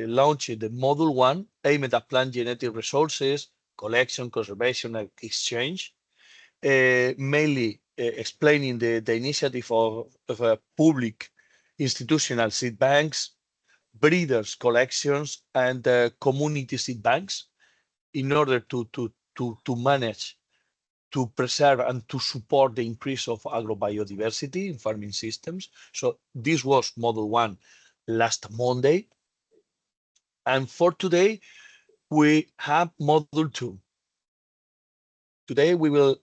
launched the Module 1 aimed at plant genetic resources, collection, conservation, and exchange, mainly explaining the initiative of public institutional seed banks, breeders collections, and community seed banks in order to manage, to preserve, and to support the increase of agrobiodiversity in farming systems. So this was Module 1 last Monday. And for today, we have Module 2. Today, we will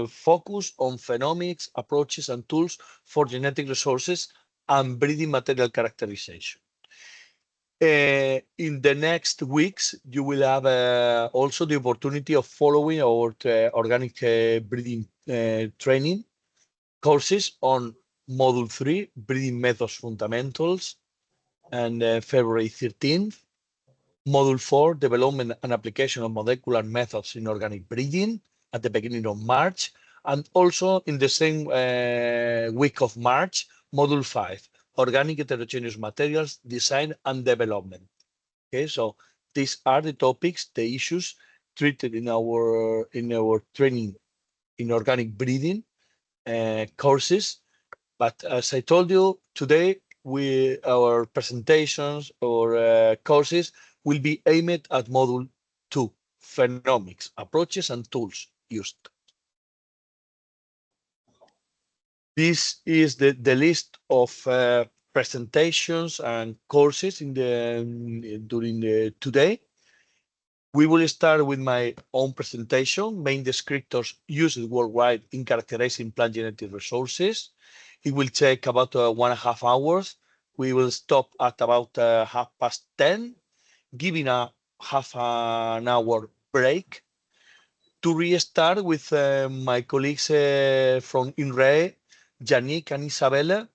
focus on phenomics, approaches, and tools for genetic resources and breeding material characterization. In the next weeks, you will have also the opportunity of following our organic breeding training courses on Module 3, Breeding Methods Fundamentals, and February 13th. Module 4, Development and Application of Molecular Methods in Organic Breeding, at the beginning of March. And also in the same week of March, Module 5, Organic Heterogeneous Materials Design and Development. Okay, so these are the topics, the issues treated in our training in organic breeding courses. But as I told you, today our presentations or courses will be aimed at Module 2, Phenomics, Approaches and Tools Used. This is the list of presentations and courses in during today. We will start with my own presentation, main descriptors used worldwide in characterizing plant genetic resources. It will take about 1.5 hours. We will stop at about 10:30, giving a half an hour break to restart with my colleagues from INRAE, Yannick and Isabella,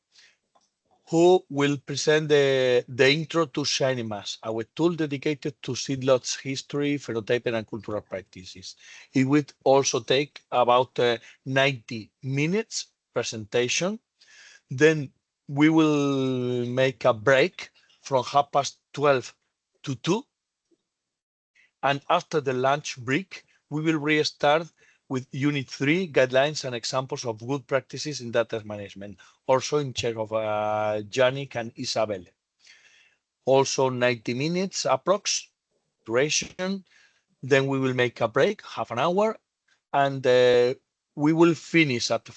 who will present the intro to Shiny Mass, our tool dedicated to seedlots history, phenotyping, and cultural practices. It will also take about 90 minutes presentation. Then we will make a break from 12:30 to 2. And after the lunch break, we will restart with Unit 3, Guidelines and Examples of Good Practices in Data Management, also in charge of Yannick and Isabelle. Also 90 minutes approx duration. Then we will make a break, half an hour, and we will finish at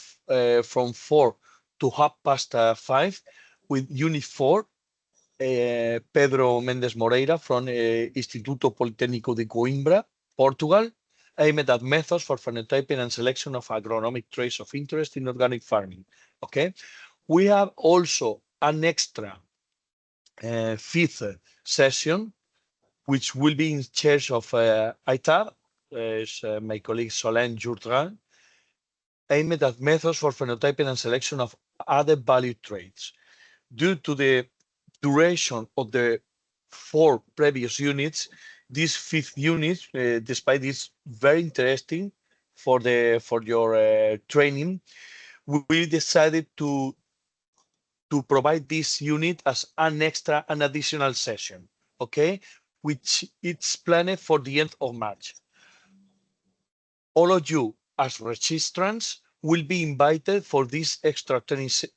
from 4 to 5:30 with Unit 4, Pedro Mendes Moreira from Instituto Politécnico de Coimbra, Portugal, aimed at methods for phenotyping and selection of agronomic traits of interest in organic farming. Okay, we have also an extra fifth session, which will be in charge of ITAB, is my colleague Solène Jourdain, aimed at methods for phenotyping and selection of added value traits. Due to the duration of the 4 previous units, this 5th unit, despite this very interesting for your training, we decided to provide this unit as an additional session, okay, which it's planned for the end of March. All of you as registrants will be invited for this extra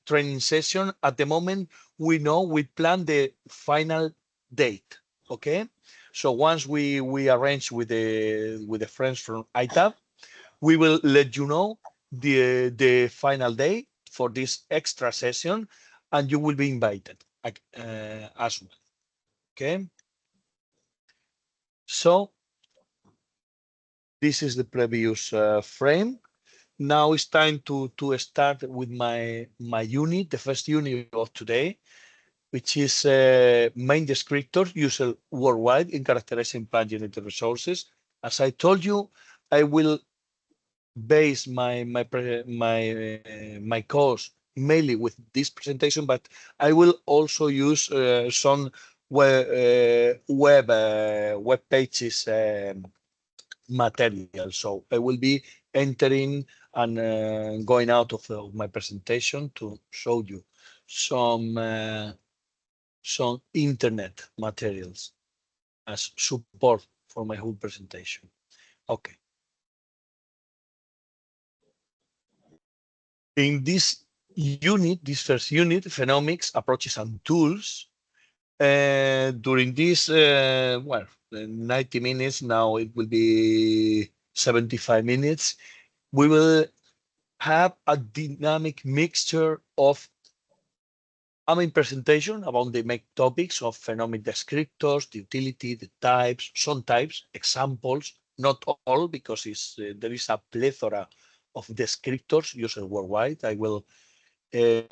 training session. At the moment, we plan the final date. Okay, so once we arrange with the friends from ITAB, we will let you know the final day for this extra session, and you will be invited as well. Okay, so this is the previous frame. Now it's time to start with my unit, the first unit of today, which is main descriptors used worldwide in characterizing plant genetic resources. As I told you, I will base my course mainly with this presentation, but I will also use some web pages material. So I will be entering and going out of my presentation to show you some some internet materials as support for my whole presentation. Okay. In this unit, this first unit, Phenomics, approaches and tools, during this, 90 minutes, now it will be 75 minutes, we will have a dynamic mixture of presentation about the main topics of phenomenon descriptors, the utility, the types, some types, examples, not all, because there is a plethora of descriptors used worldwide. I will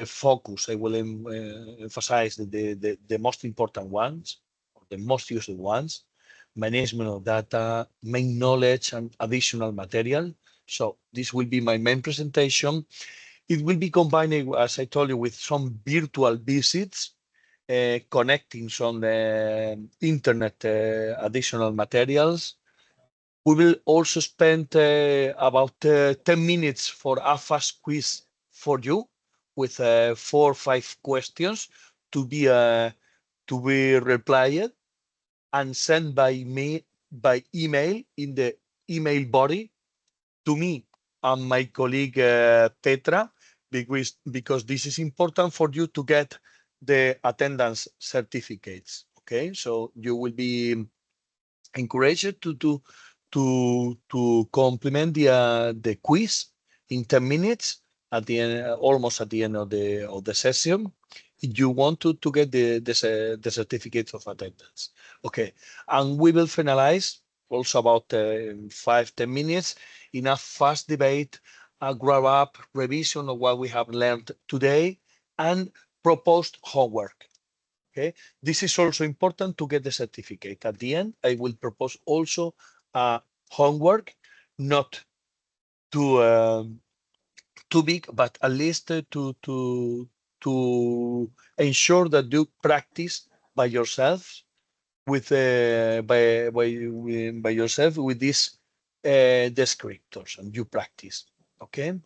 focus, I will emphasize the most important ones, or the most used ones, management of data, main knowledge, and additional material. So this will be my main presentation. It will be combined, as I told you, with some virtual visits, connecting some internet additional materials. We will also spend about 10 minutes for a fast quiz for you with 4 or 5 questions to be replied and sent by me by email in the email body to me and my colleague Petra, because this is important for you to get the attendance certificates. Okay, so you will be encouraged to complement the quiz in 10 minutes at the end, almost at the end of the session. You want to get the certificate of attendance. Okay, and we will finalize also about 5-10 minutes in a fast debate, a grab up revision of what we have learned today, and proposed homework. Okay, this is also important to get the certificate. At the end, I will propose also a homework, not too big, but at least to ensure that you practice by yourself with by yourself with these descriptors, and you practice. Okay.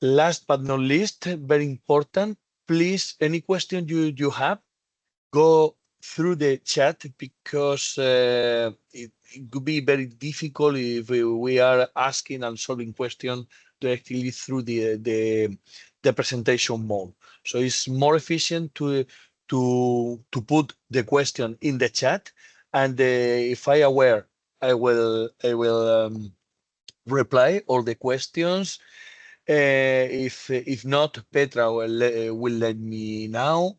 Last but not least, very important. Please, any question you have, go through the chat, because it could be very difficult if we are asking and solving questions directly through the presentation mode. So it's more efficient to put the question in the chat, and if I aware, I will reply all the questions. If not, Petra will let me know.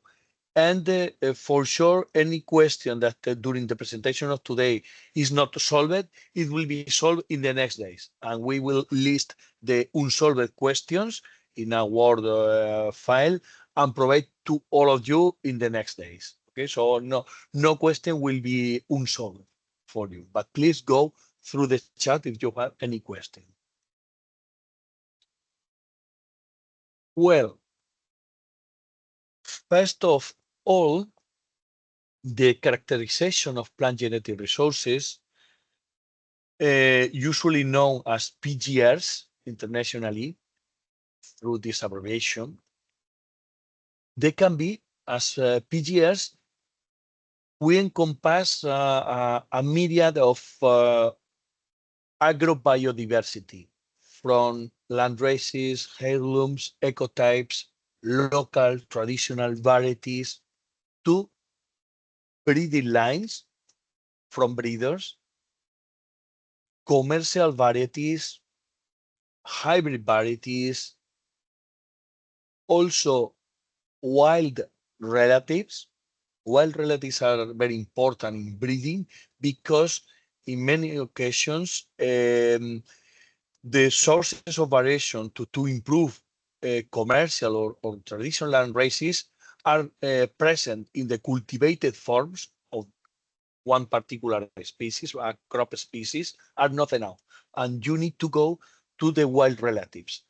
And for sure, any question that during the presentation of today is not solved, it will be solved in the next days. And we will list the unsolved questions in a Word file and provide to all of you in the next days. Okay, so no question will be unsolved for you. But please go through the chat if you have any question. Well, first of all, the characterization of plant genetic resources, usually known as PGRs internationally through this abbreviation, they can be, as PGRs, we encompass a myriad of agrobiodiversity, from land races, heirlooms, ecotypes, local traditional varieties, to breeding lines from breeders, commercial varieties, hybrid varieties, also wild relatives. Wild relatives are very important in breeding because in many occasions the sources of variation to improve commercial or traditional land races are present in the cultivated forms of one particular species, a crop species, are not enough. And you need to go to the wild relatives.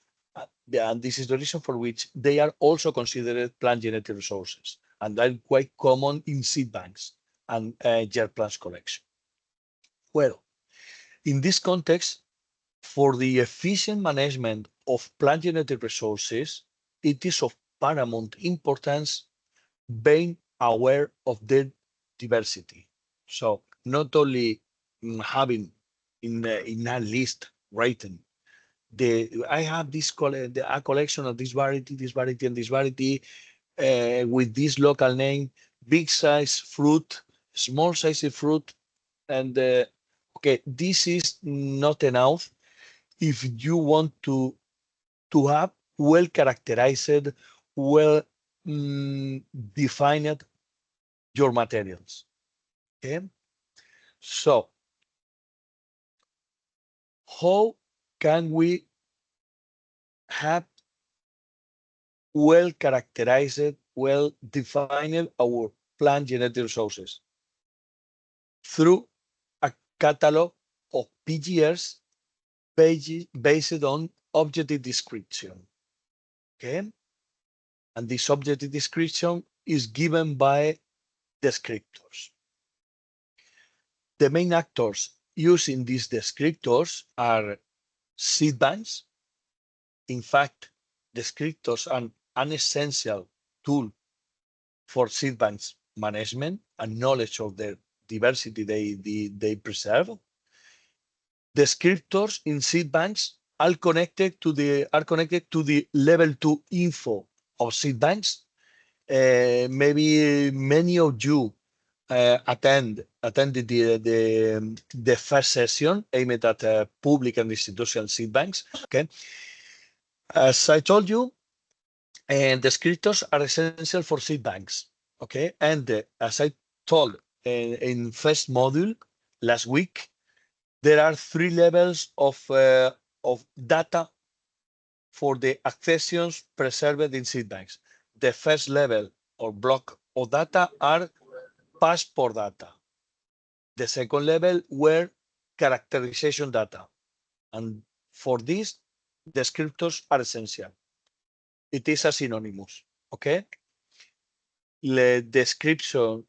And this is the reason for which they are also considered plant genetic resources. And they're quite common in seed banks and germ plants collection. Well, in this context, for the efficient management of plant genetic resources, it is of paramount importance being aware of their diversity. So not only having in a list written, I have a collection of this variety, and this variety with this local name, big size fruit, small size fruit, and okay, this is not enough if you want to have well characterized, well defined your materials. Okay, so how can we have well characterized, well defined our plant genetic resources? Through a catalog of PGRs based on objective description. Okay, and this objective description is given by descriptors. The main actors using these descriptors are seed banks. In fact, descriptors are an essential tool for seed banks management and knowledge of the diversity they preserve. Descriptors in seed banks are connected to the level 2 info of seed banks. Maybe many of you attended the first session aimed at public and institutional seed banks. Okay, as I told you, and descriptors are essential for seed banks. Okay, and as I told in first module last week, there are three levels of data for the accessions preserved in seed banks. The first level or block of data are passport data. The second level were characterization data. And for this, descriptors are essential. It is a synonymous, okay? The description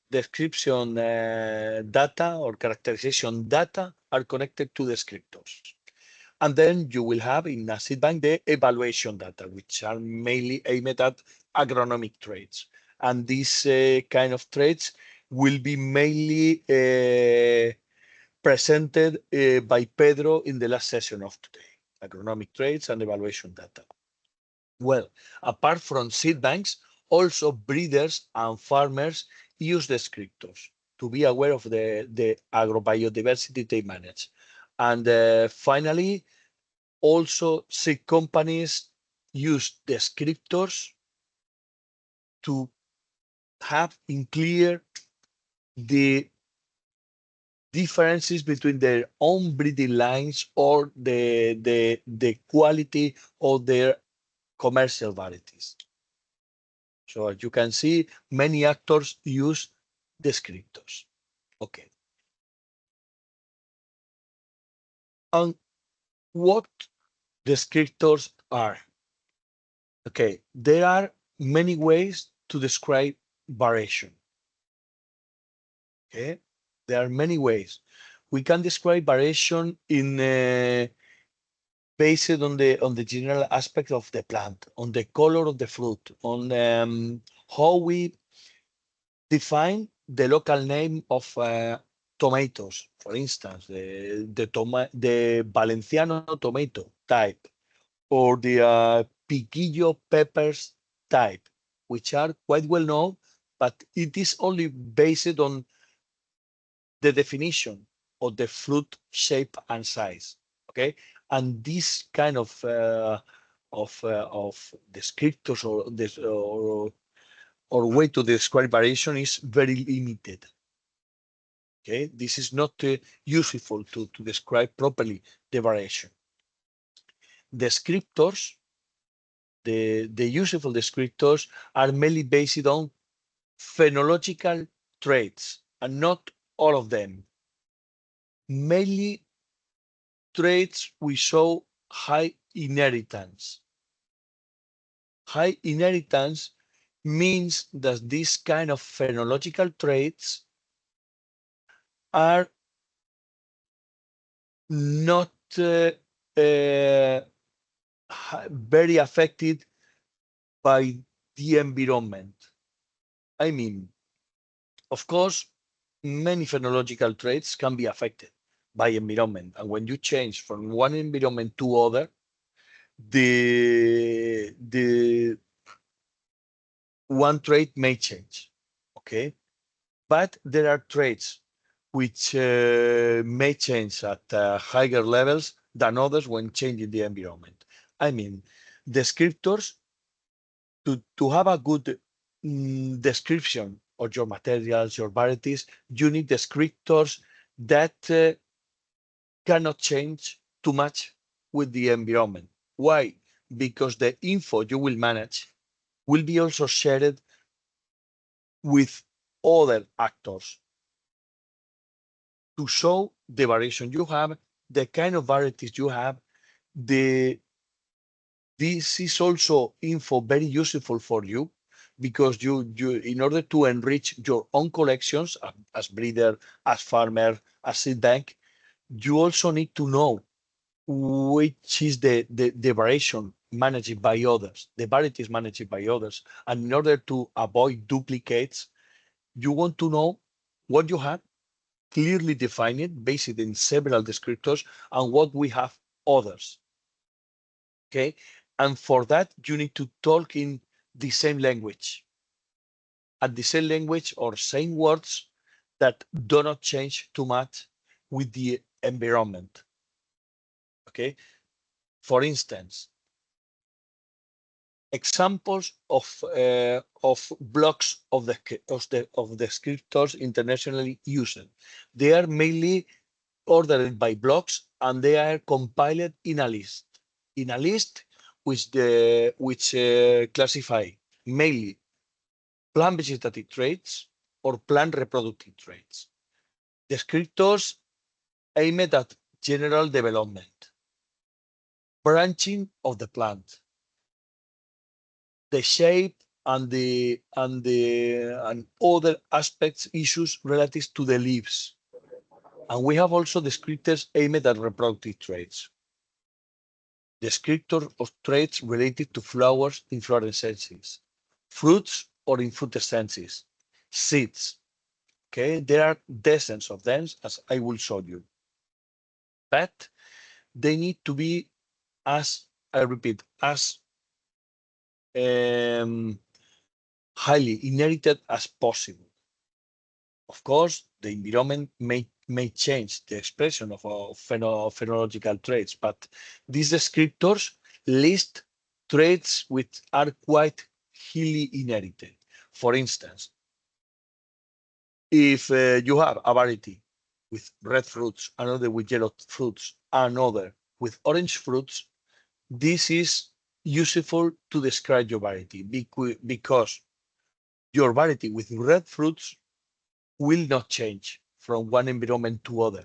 data or characterization data are connected to descriptors. And then you will have in a seed bank the evaluation data, which are mainly aimed at agronomic traits. And these kind of traits will be mainly presented by Pedro in the last session of today, agronomic traits and evaluation data. Well, apart from seed banks, also breeders and farmers use descriptors to be aware of the agrobiodiversity they manage. And finally, also seed companies use descriptors to have in clear the differences between their own breeding lines or the quality of their commercial varieties. So as you can see, many actors use descriptors. Okay. And what descriptors are? Okay, there are many ways to describe variation. Okay, there are many ways. We can describe variation in based on the general aspect of the plant, on the color of the fruit, on how we define the local name of tomatoes. For instance, the Valenciano tomato type or the piquillo peppers type, which are quite well known, but it is only based on the definition of the fruit shape and size. Okay, and this kind of descriptors or way to describe variation is very limited. Okay, this is not useful to describe properly the variation. Descriptors, the useful descriptors are mainly based on phenological traits, and not all of them. Mainly traits we show high inheritance. High inheritance means that these kind of phenological traits are not very affected by the environment. I mean, Of course, many phenological traits can be affected by environment. And when you change from one environment to other, the one trait may change. Okay. But there are traits which may change at higher levels than others when changing the environment. I mean, descriptors, to have a good description of your materials, your varieties, you need descriptors that cannot change too much with the environment. Why? Because the info you will manage will be also shared with other actors to show the variation you have, the kind of varieties you have. This is also info very useful for you because you in order to enrich your own collections as breeder, as farmer, as seed bank, you also need to know which is the variation managed by others, the varieties managed by others. And in order to avoid duplicates, you want to know what you have, clearly define it, based in several descriptors, and what we have others. Okay. And for that, you need to talk in the same language, at the same language or same words that do not change too much with the environment. Okay. For instance, examples of blocks of the descriptors internationally used. They are mainly ordered by blocks and they are compiled in a list. In a list which classify mainly plant vegetative traits or plant reproductive traits. Descriptors aimed at general development, branching of the plant, the shape and other aspects issues related to the leaves. And we have also descriptors aimed at reproductive traits. Descriptor of traits related to flowers, inflorescences, fruits or infrurescences, seeds. Okay, there are dozens of them, as I will show you. But they need to be, as I repeat, as highly inherited as possible. Of course, the environment may change the expression of phenological traits, but these descriptors list traits which are quite highly inherited. For instance, if you have a variety with red fruits, another with yellow fruits, another with orange fruits, this is useful to describe your variety because your variety with red fruits will not change from one environment to other.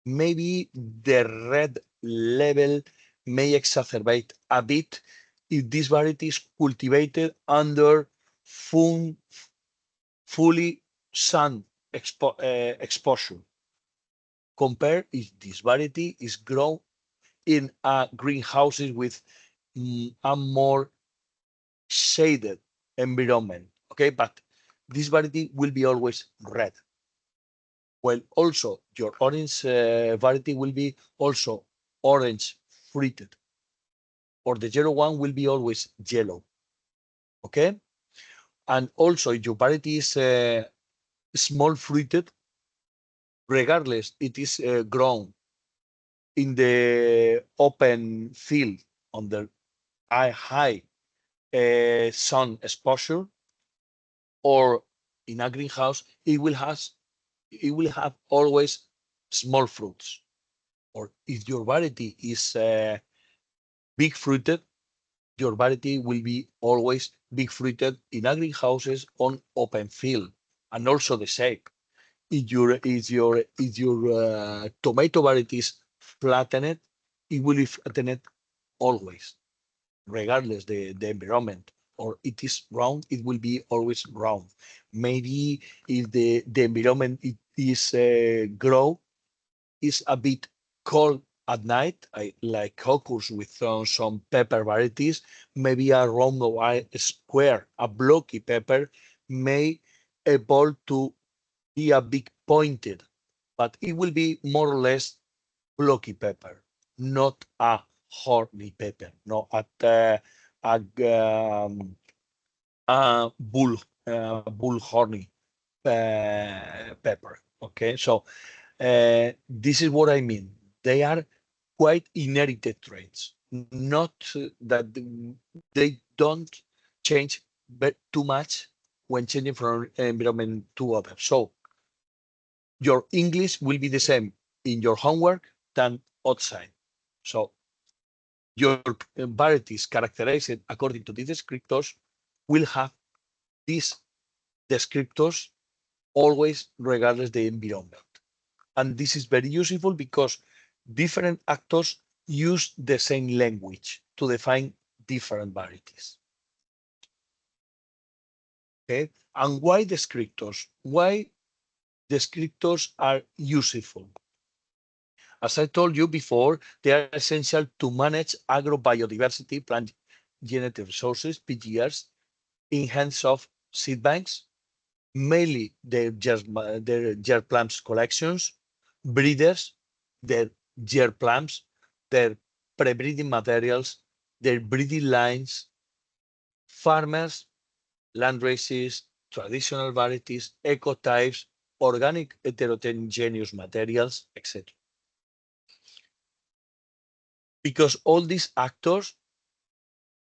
Maybe the red level may exacerbate a bit if this variety is cultivated under fully sun exposure. Compare if this variety is grown in a greenhouses with a more shaded environment. Okay, but this variety will be always red. Well, also your orange variety will be also orange fruited, or the yellow one will be always yellow. Okay, and also if your variety is small fruited, regardless it is grown in the open field under high sun exposure or in a greenhouse, it will have always small fruits. Or if your variety is big fruited, your variety will be always big fruited in a greenhouses on open field, and also the same. If your tomato variety is flattened, it will be flattened always, regardless the environment. Or it is round, it will be always round. Maybe if the environment it is grow is a bit cold at night, like occurs with some pepper varieties, maybe a round or a square, a blocky pepper may evolve to be a big pointed, but it will be more or less blocky pepper, not a horny pepper, not a bull horny pepper. Okay, so this is what I mean. They are quite inherited traits, not that they don't change but too much when changing from environment to other. So your English will be the same in your homework than outside. So your varieties characterized according to these descriptors will have these descriptors always regardless the environment. And this is very useful because different actors use the same language to define different varieties. Okay, and why descriptors? Why descriptors are useful? As I told you before, they are essential to manage agrobiodiversity, plant genetic resources, PGRs, in hands of seed banks, mainly their germplasm collections, breeders, their germplasms, their pre-breeding materials, their breeding lines, farmers, land races, traditional varieties, ecotypes, organic heterogeneous materials, etc. Because all these actors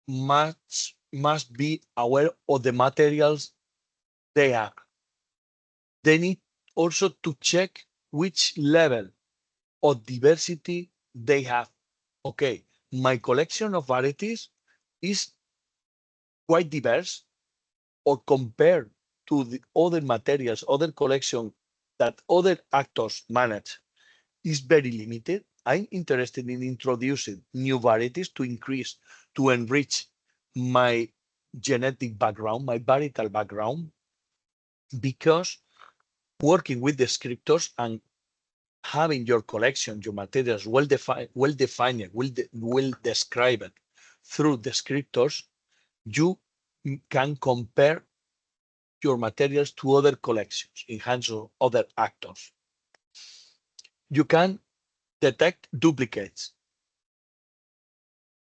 must be aware of the materials they have. They need also to check which level of diversity they have. Okay, my collection of varieties is quite diverse, or compared to the other materials, other collection that other actors manage is very limited. I'm interested in introducing new varieties to increase, to enrich my genetic background, my varietal background, because working with descriptors and having your collection, your materials well defined, well described through descriptors, you can compare your materials to other collections in hands of other actors. You can detect duplicates,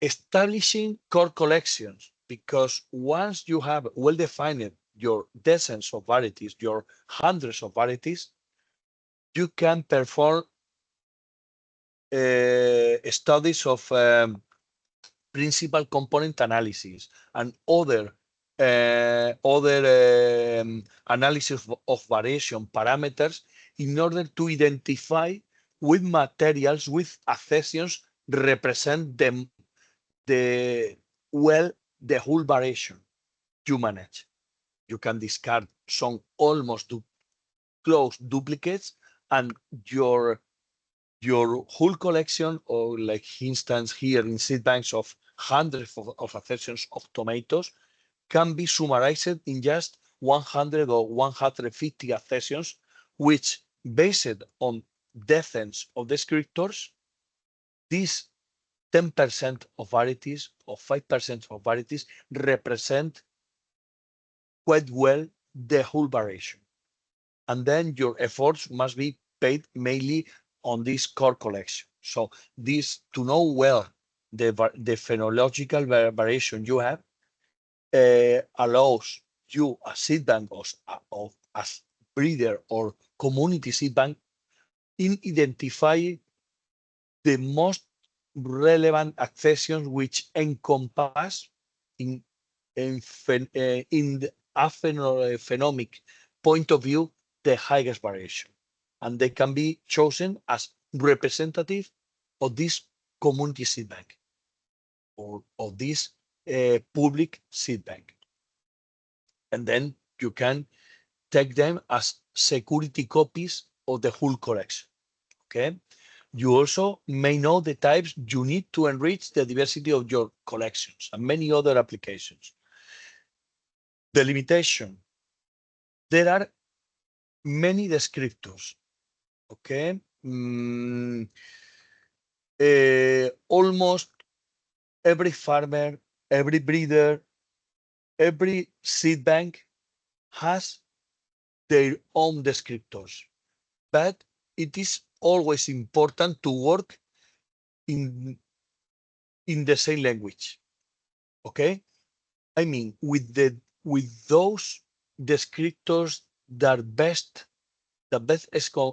establishing core collections, because once you have well defined your dozens of varieties, your hundreds of varieties, you can perform studies of principal component analysis and other analysis of variation parameters in order to identify which materials with accessions represent the whole variation you manage. You can discard some almost close duplicates, and your whole collection, or like instance here in seed banks of hundreds of accessions of tomatoes, can be summarized in just 100 or 150 accessions, which, based on dozens of descriptors, these 10% of varieties or 5% of varieties represent quite well the whole variation. And then your efforts must be paid mainly on this core collection. So this, to know well the phenological variation you have, allows you as seed bank as breeder or community seed bank in identifying the most relevant accessions which encompass in the phenomic point of view the highest variation, and they can be chosen as representative of this community seed bank or of this public seed bank, and then you can take them as security copies of the whole collection. Okay. You also may know the types you need to enrich the diversity of your collections and many other applications. The limitation. There are many descriptors. Okay. Almost every farmer, every breeder, every seed bank has their own descriptors, but it is always important to work in the same language. Okay, I mean with those descriptors that best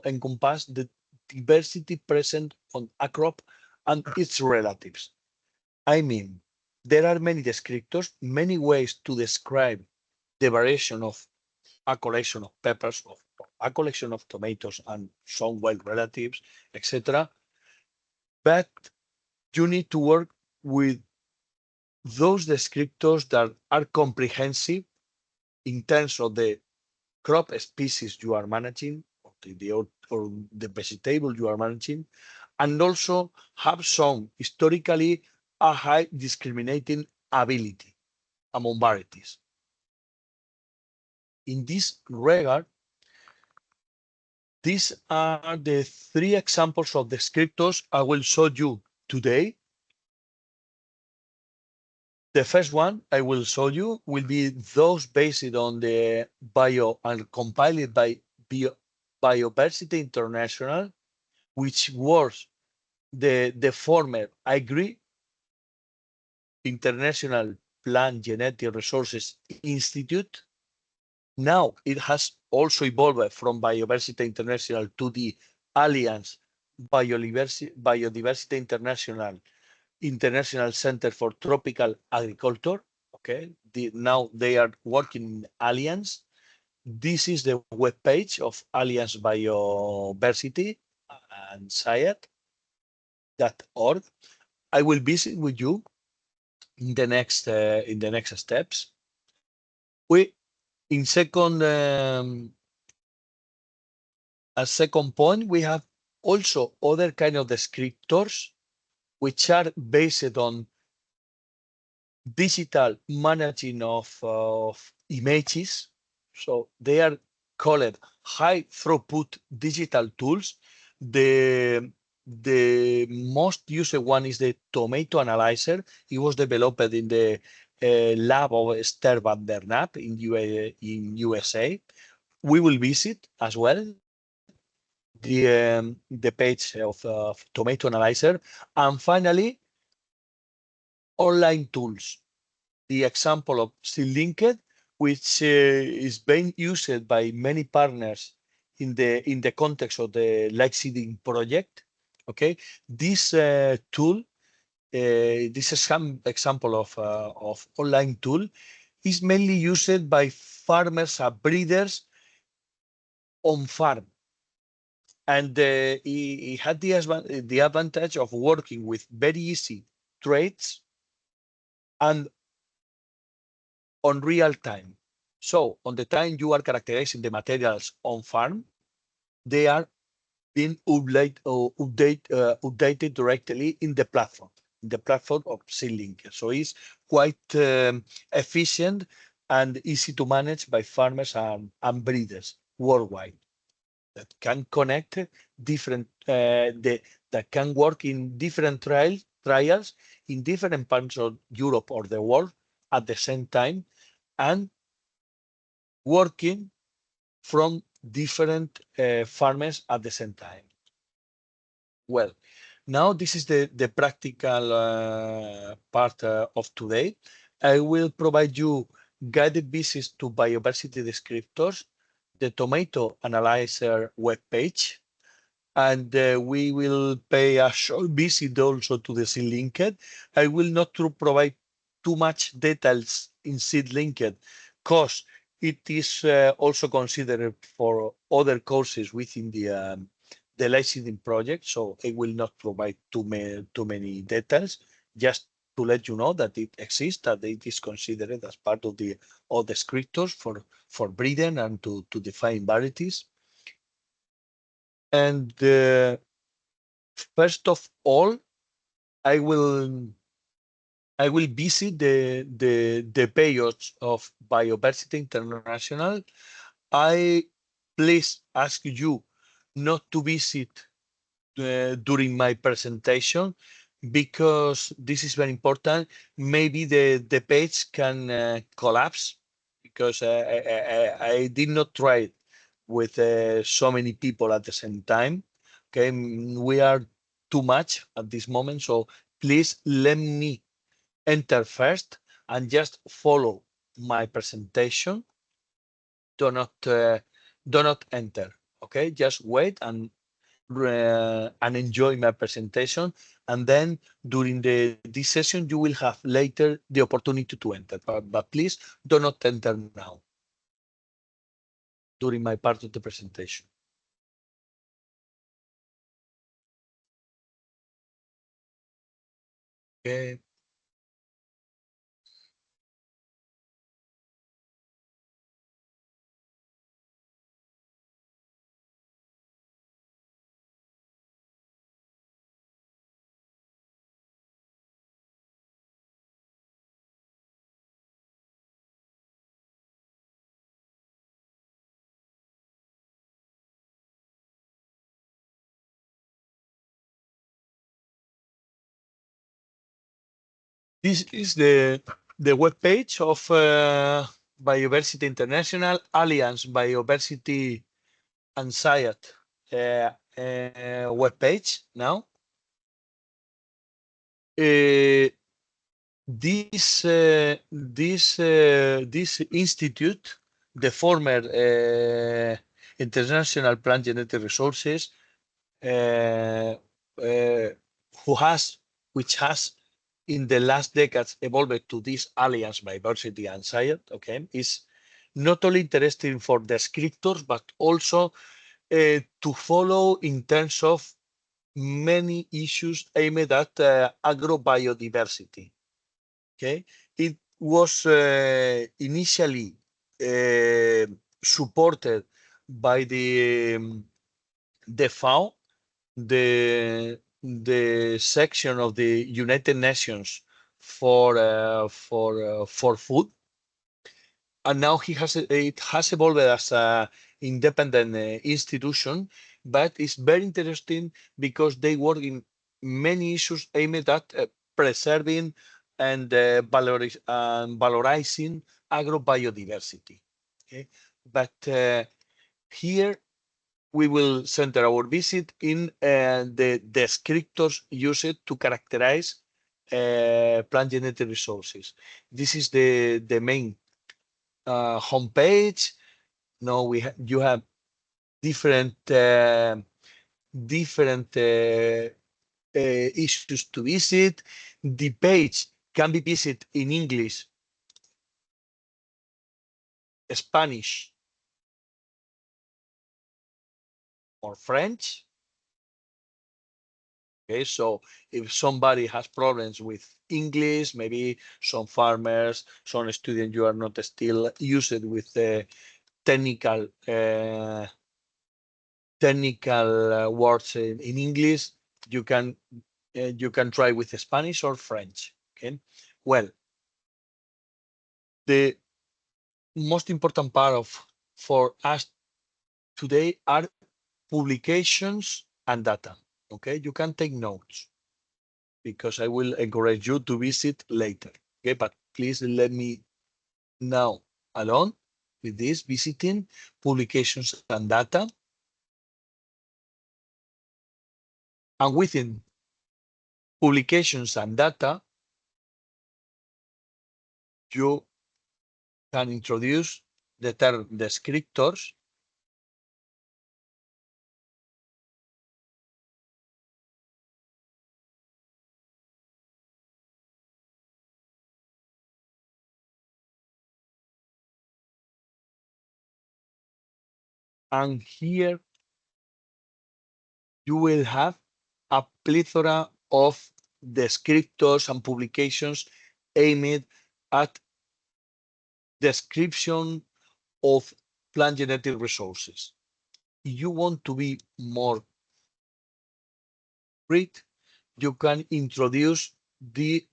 encompass the diversity present on a crop and its relatives. I mean, there are many descriptors, many ways to describe the variation of a collection of peppers, of a collection of tomatoes and some wild relatives, etc. But you need to work with those descriptors that are comprehensive in terms of the crop species you are managing, or the vegetable you are managing, and also have some historically a high discriminating ability among varieties. In this regard, these are the three examples of descriptors I will show you today. The first one I will show you will be those based on the bio and compiled by Biodiversity International, which was the former IGRI, International Plant Genetic Resources Institute. Now it has also evolved from Biodiversity International to the Alliance Biodiversity International International Center for Tropical Agriculture. Okay, now they are working in Alliance. This is the webpage of Alliance Biodiversity and Science.org. I will visit with you in the next steps. We in a second point, we have also other kind of descriptors which are based on digital managing of images. So they are called high throughput digital tools. The most used one is the tomato analyzer. It was developed in the lab of Esther van der Nap in USA. We will visit as well the page of tomato analyzer, and finally online tools. The example of SeedLinked, which is being used by many partners in the context of the LiveSeeding project. Okay, this tool, this is some example of online tool, is mainly used by farmers and breeders on farm, and he had the advantage of working with very easy trades and on real time. So on the time you are characterizing the materials on farm, they are being updated directly in the platform of SeedLink. So it's quite efficient and easy to manage by farmers and breeders worldwide that can connect different that can work in different trials in different parts of Europe or the world at the same time, and working from different farmers at the same time. Well, now this is the practical part of today. I will provide you guided visits to biodiversity descriptors, the tomato analyzer webpage, and we will pay a short visit also to the SeedLinked. I will not provide too much details in SeedLinked because it is also considered for other courses within the LiveSeeding project, so I will not provide too many details. Just to let you know that it exists, that it is considered as part of the descriptors for breeding and to define varieties. And first of all, I will visit the page of Biodiversity International. I please ask you not to visit during my presentation because this is very important. Maybe the page can collapse because I did not try it. with so many people at the same time. Okay, we are too much at this moment, so please let me enter first and just follow my presentation. Do not enter. Okay, just wait and enjoy my presentation, and then during this session you will have later the opportunity to enter, but please do not enter now during my part of the presentation. Okay. This is the web page of Biodiversity International Alliance Biodiversity and Science web page now. Uh, this institute, the former International Plant Genetic Resources, uh, uh, who has which has in the last decades evolved to this alliance biodiversity and science, okay, is not only interesting for descriptors but also to follow in terms of many issues aimed at agrobiodiversity. Okay, it was initially uh, supported by the FAO, the section of the United Nations for food, and now it has evolved as a independent institution, but it's very interesting because they work in many issues aimed at preserving and valorizing agrobiodiversity. Okay, but here we will center our visit in the descriptors used to characterize plant genetic resources. This is the main homepage. Now you have different different issues to visit. The page can be visited in English, Spanish, or French. Okay, so if somebody has problems with English, maybe some farmers, some students, you are not still used with the technical words in English, you can try with Spanish or French. Okay, well, the most important part of for us today are publications and data. Okay, you can take notes because I will encourage you to visit later. Okay, but please let me now alone with this visiting publications and data, and within publications and data you can introduce the term descriptors, and here you will have a plethora of descriptors and publications aimed at description of plant genetic resources. If you want to be more read, you can introduce the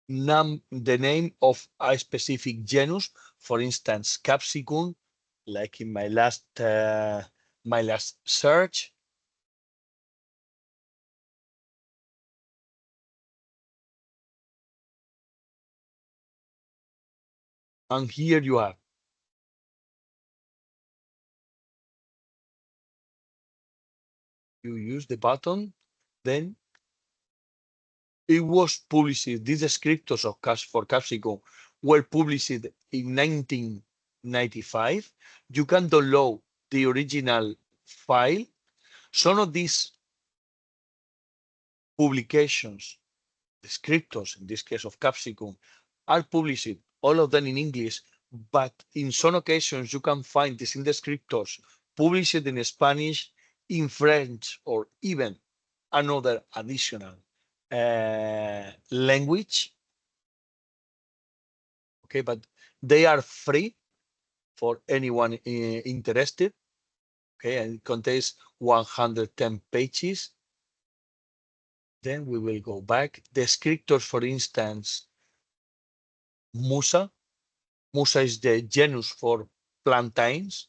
name of a specific genus, for instance, capsicum, like in my last search. And here you have You use the button, then it was published. These descriptors of for Capsicum were published in 1995. You can download the original file. Some of these publications, descriptors, in this case of Capsicum, are published, all of them in English, but in some occasions you can find these descriptors published in Spanish, in French, or even another additional language. Okay, but they are free for anyone interested. Okay, and it contains 110 pages. Then we will go back. Descriptors, for instance, Musa. Musa is the genus for plantains.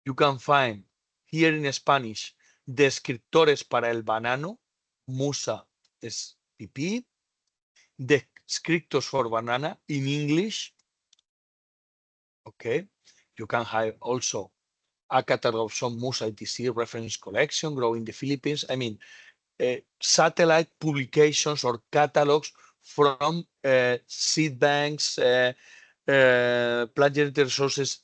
You can find here in Spanish descriptores para el banano. Musa is PP. Descriptors for banana in English. Okay, you can have also a catalog of some Musa etc. reference collection growing in the Philippines. I mean, satellite publications or catalogs from seed banks, plant genetic resources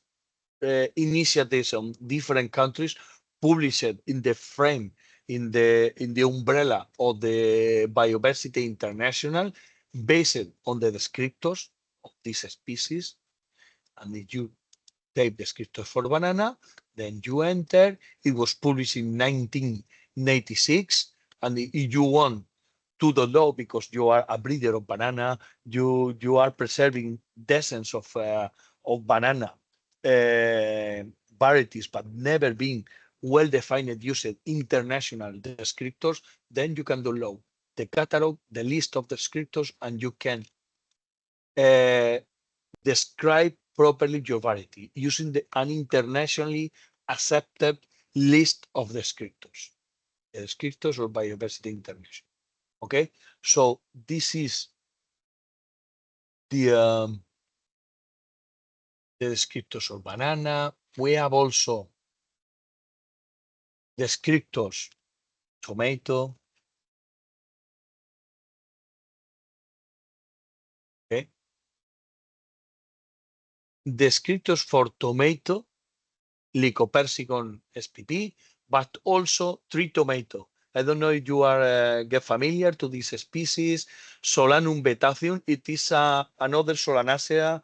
initiatives on different countries, published in the frame, in the umbrella of the Biodiversity International, based on the descriptors of this species. And if you type descriptors for banana, then you enter. It was published in 1996. And if you want to download, because you are a breeder of banana, you are preserving the essence of banana varieties, but never being well-defined used international descriptors, then you can download the catalog, the list of descriptors, and you can describe properly your variety using an internationally accepted list of descriptors, the descriptors of Biodiversity International. Okay, so this is the descriptors of banana. We have also descriptors tomato. Okay, descriptors for tomato, Lycopersicon spp, but also tree tomato. I don't know if you are get familiar to this species, Solanum betaceum. It is another Solanacea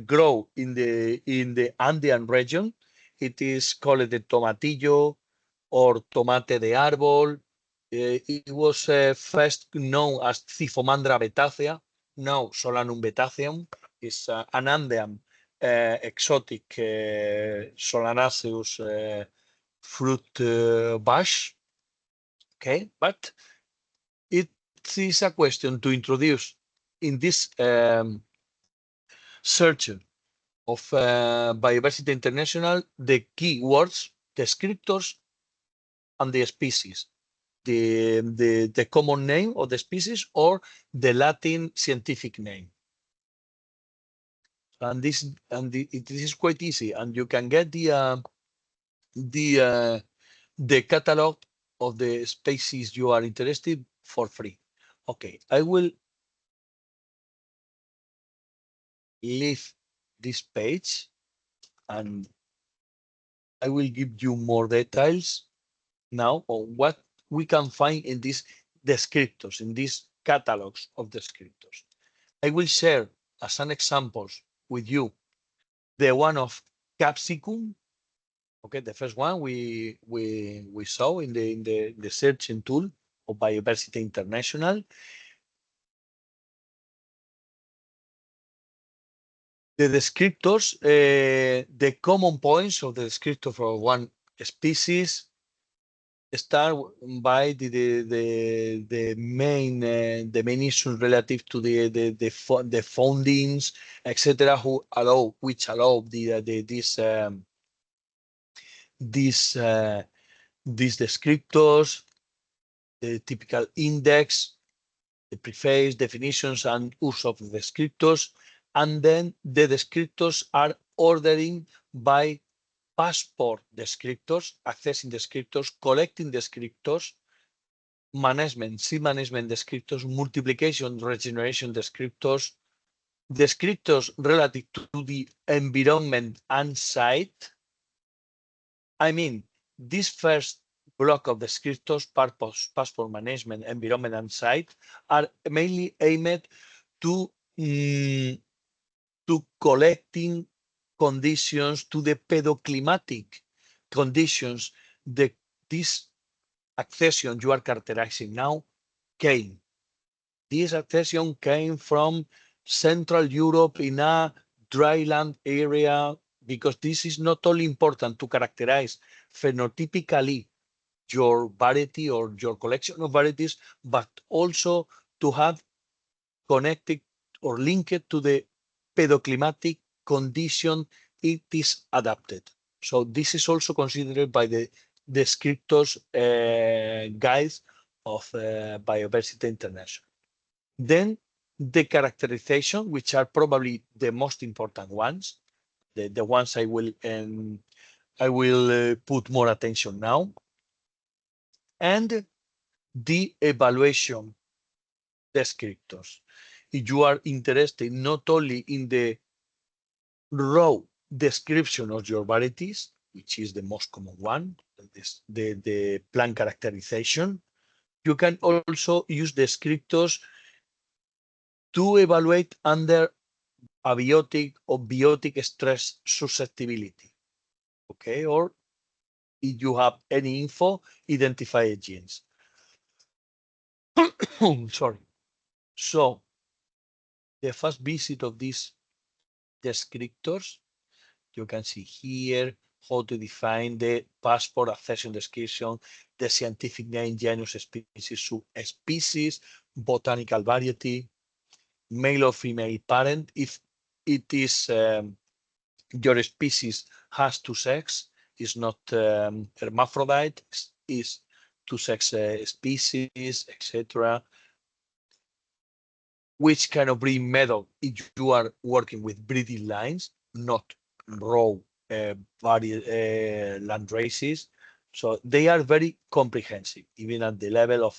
grow in the Andean region. It is called the tomatillo or tomate de árbol. It was first known as Cyphomandra betacea. Now Solanum betaceum is an Andean exotic Solanaceous fruit bush. Okay, but it is a question to introduce in this search of Biodiversity International the keywords, descriptors, and the species, the common name of the species or the Latin scientific name. And this is quite easy, and you can get the catalog of the species you are interested for free. Okay, I will leave this page and I will give you more details now on what we can find in these descriptors, in these catalogs of descriptors. I will share as an examples with you the one of capsicum. Okay, the first one we saw in the searching tool of Biodiversity International. The descriptors, the common points of the descriptor for one species start by the main issues relative to the foundings, etc., which allow these descriptors, the typical index, the preface, definitions, and use of the descriptors, and then the descriptors are ordering by passport descriptors, accessing descriptors, collecting descriptors, management, seed management descriptors, multiplication, regeneration descriptors, descriptors relative to the environment and site. I mean, this first block of descriptors, purpose, passport management, environment, and site are mainly aimed to collecting conditions, to the pedoclimatic conditions that this accession you are characterizing now came. This accession came from Central Europe in a dryland area, because this is not only important to characterize phenotypically your variety or your collection of varieties, but also to have connected or linked to the pedoclimatic condition it is adapted. So this is also considered by the descriptors guides of Biodiversity International. Then the characterization, which are probably the most important ones, the ones I will put more attention now, and the evaluation descriptors. If you are interested not only in the raw description of your varieties, which is the most common one, the plant characterization, you can also use descriptors to evaluate under abiotic or biotic stress susceptibility. Okay, or if you have any info, identify genes. Sorry. So the first visit of these descriptors, you can see here how to define the passport accession description, the scientific name, genus, species, subspecies, botanical variety, male or female parent. If it is your species has two sex, is not hermaphrodite, is two-sex species, etc. Which kind of breeding method, if you are working with breeding lines, not raw land races. So they are very comprehensive, even at the level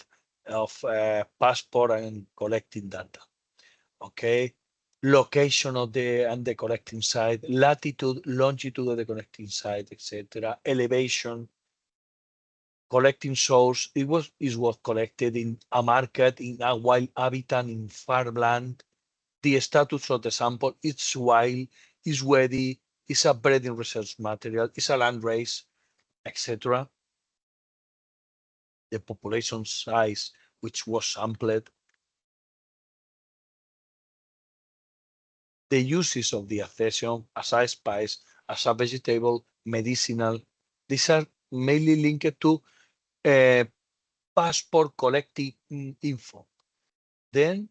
of passport and collecting data. Okay, location of the collecting site, latitude, longitude of the collecting site, etc. Elevation, collecting source. It was collected in a market, in a wild habitat, in farmland. The status of the sample, it's wild, is ready, is a breeding research material, is a land race, etc. The population size which was sampled. The uses of the accession as a spice, as a vegetable, medicinal. These are mainly linked to passport collecting info. Then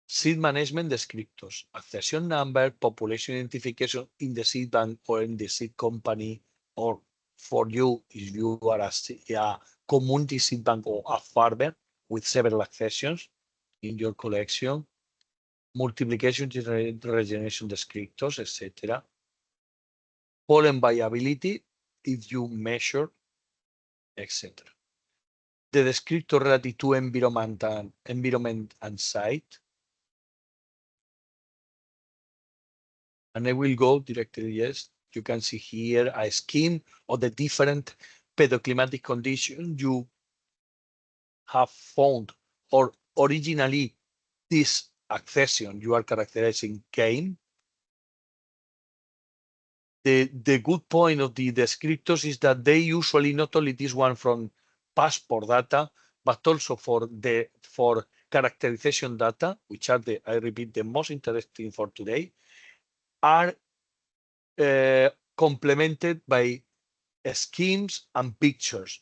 seed management descriptors, accession number, population identification in the seed bank or in the seed company, or for you, if you are a community seed bank or a farmer with several accessions in your collection, multiplication, regeneration descriptors, etc. Pollen viability, if you measure, etc. The descriptor relative to environment and site. And I will go directly, yes. You can see here a scheme of the different pedoclimatic conditions you have found, or originally this accession you are characterizing came. The good point of the descriptors is that they usually not only this one from passport data, but also for characterization data, which are I repeat, the most interesting for today, are complemented by schemes and pictures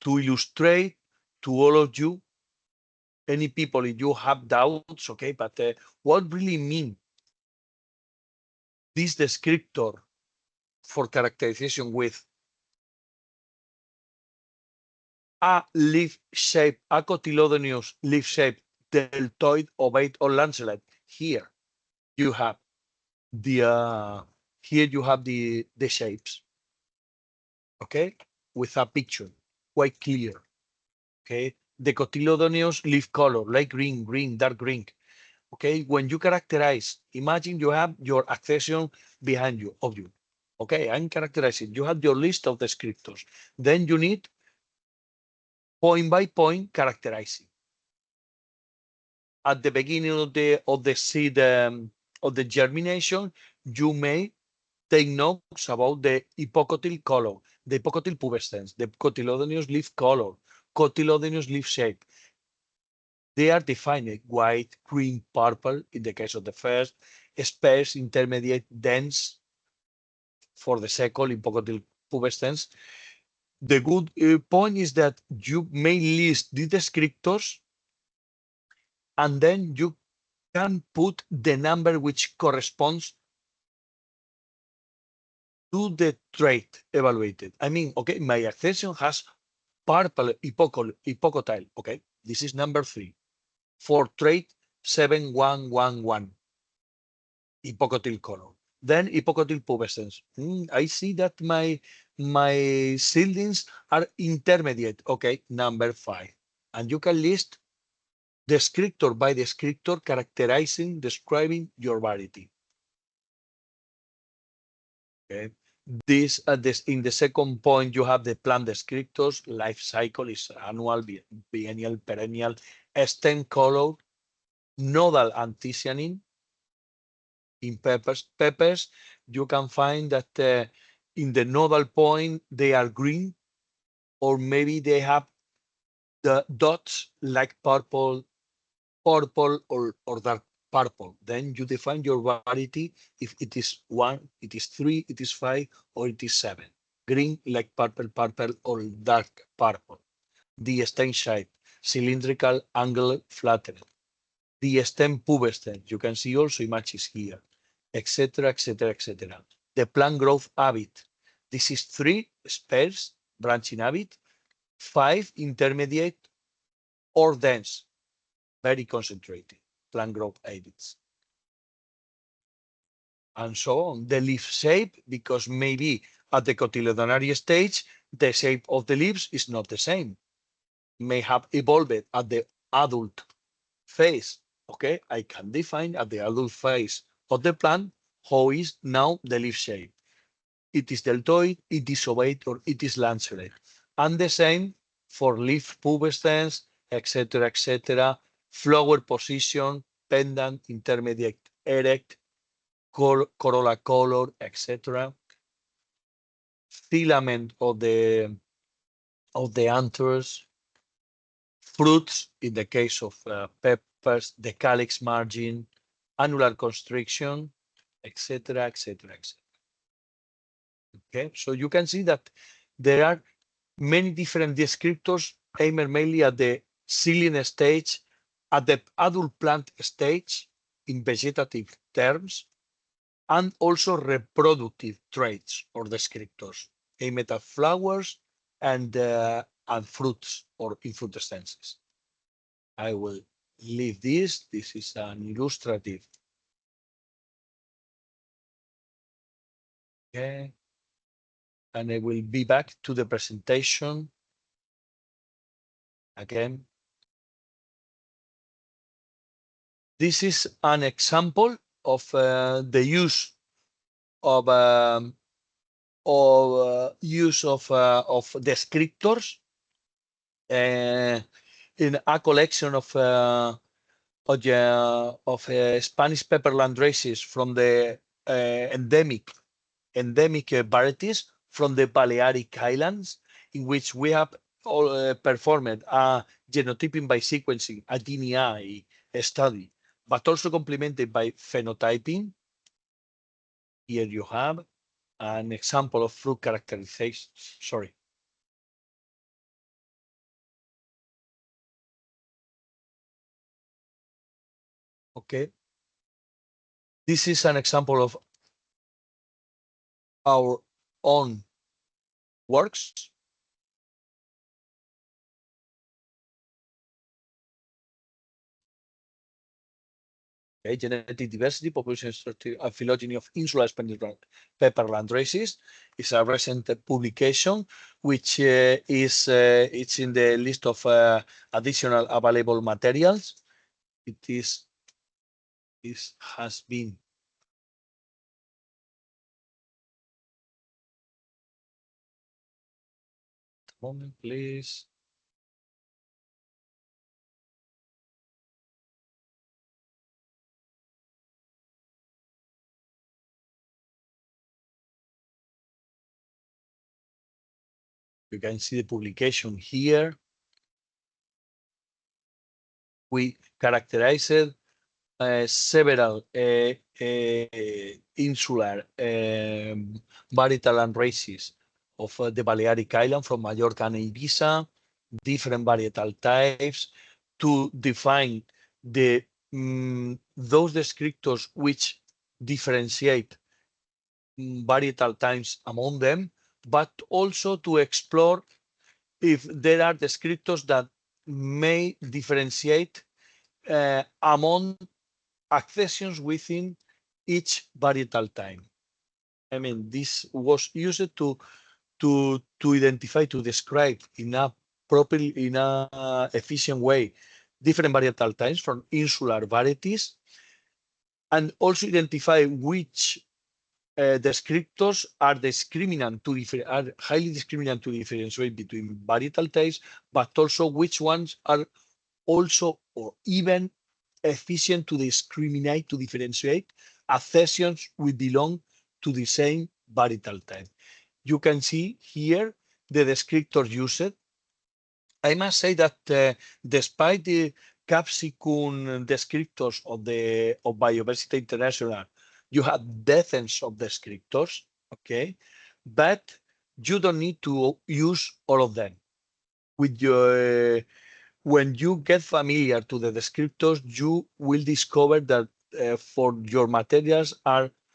to illustrate to all of you, any people, if you have doubts, okay, but what really mean this descriptor for characterization with a leaf shape, a cotyledonous leaf shape, deltoid, ovate, or lanceolate. Here you have the here you have the shapes, okay, with a picture, quite clear, okay. The cotyledonous leaf color, light green, green, dark green, okay. When you characterize, imagine you have your accession behind you, of you, okay. I'm characterizing. You have your list of descriptors. Then you need point by point characterizing. At the beginning of the seed of the germination, you may take notes about the hypocotyl color, the hypocotyl pubescens, the cotyledonous leaf color, cotyledonous leaf shape. They are defined white, green, purple in the case of the first, sparse, intermediate, dense for the second, hypocotyl pubescens. The good point is that you may list the descriptors and then you can put the number which corresponds to the trait evaluated. I mean, okay, my accession has purple hypocotyl. Okay, this is number 3 for trait 7111 hypocotyl color. Then hypocotyl pubescens. I see that my seedlings are intermediate. Okay, number 5, and you can list descriptor by descriptor, characterizing, describing your variety. Okay. This in the second point, you have the plant descriptors. Life cycle is annual, biennial, perennial, stem color, nodal anthocyanin in peppers. Peppers, you can find that in the nodal point they are green, or maybe they have the dots like purple, or dark purple. Then you define your variety if it is 1, it is 3, it is 5, or it is 7. Green like purple, or dark purple. The stem shape, cylindrical, angle, flattened. The stem pubescent, you can see also images here, etc., etc., etc. The plant growth habit. This is 3 sparse, branching habit, 5 intermediate or dense, very concentrated plant growth habits, and so on. The leaf shape, because maybe at the cotyledonary stage, the shape of the leaves is not the same, may have evolved at the adult phase. Okay, I can define at the adult phase of the plant how is now the leaf shape. It is deltoid, it is ovate, or it is lanceolate. And the same for leaf pubescence, etc., etc. Flower position, pendant, intermediate, erect, corolla color, etc. Filament of the anthers, fruits in the case of peppers, the calyx margin, annular constriction, etc., etc., etc. Okay, so you can see that there are many different descriptors aimed mainly at the seedling stage, at the adult plant stage in vegetative terms, and also reproductive traits or descriptors aimed at flowers and fruits or inflorescences. I will leave this. This is an illustrative. Okay. And I will be back to the presentation again. This is an example of the use of descriptors in a collection of Spanish pepperland races from the endemic varieties from the Balearic Islands, in which we have performed a genotyping by sequencing, a DNA study, but also complemented by phenotyping. Here you have an example of fruit characterization. Sorry. Okay. This is an example of our own works. Okay, genetic diversity, population structure, and phylogeny of insular pepperland races is a recent publication, which is it's in the list of additional available materials. It has been. Moment, please. You can see the publication here. We characterized several insular varietal and races of the Balearic Island from Mallorca and Ibiza, different varietal types to define the those descriptors which differentiate varietal types among them, but also to explore if there are descriptors that may differentiate among accessions within each varietal time. I mean, this was used to identify, to describe in a efficient way different varietal types from insular varieties, and also identify which descriptors are are highly discriminant to differentiate between varietal types, but also which ones are also or even efficient to discriminate, to differentiate accessions which belong to the same varietal type. You can see here the descriptors used. I must say that despite the capsicum descriptors of Biodiversity International, you have dozens of descriptors, okay? But you don't need to use all of them. With your when you get familiar to the descriptors, you will discover that for your materials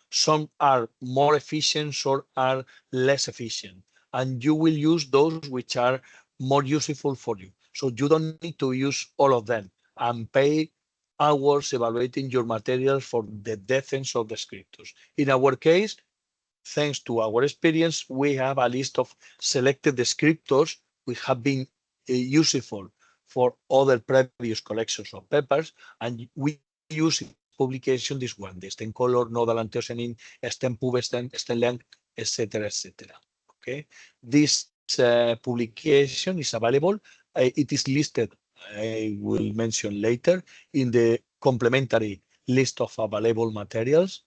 some are more efficient, some are less efficient, and you will use those which are more useful for you. So you don't need to use all of them and pay hours evaluating your materials for the dozens of descriptors. In our case, thanks to our experience, we have a list of selected descriptors which have been useful for other previous collections of peppers, and we use in publication this one, the stem color, nodal antioxidant, stem pub, stem length, etc., etc. Okay, this publication is available. It is listed, I will mention later, in the complementary list of available materials.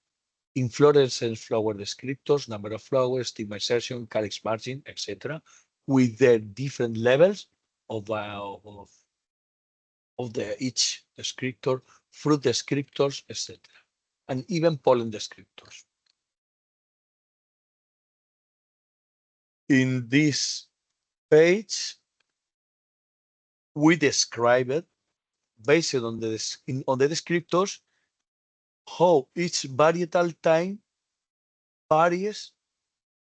Inflorescence flower descriptors, number of flowers, stigma insertion, calyx margin, etc., with their different levels of each descriptor, fruit descriptors, etc., and even pollen descriptors. In this page, we describe it based on the descriptors how each varietal time varies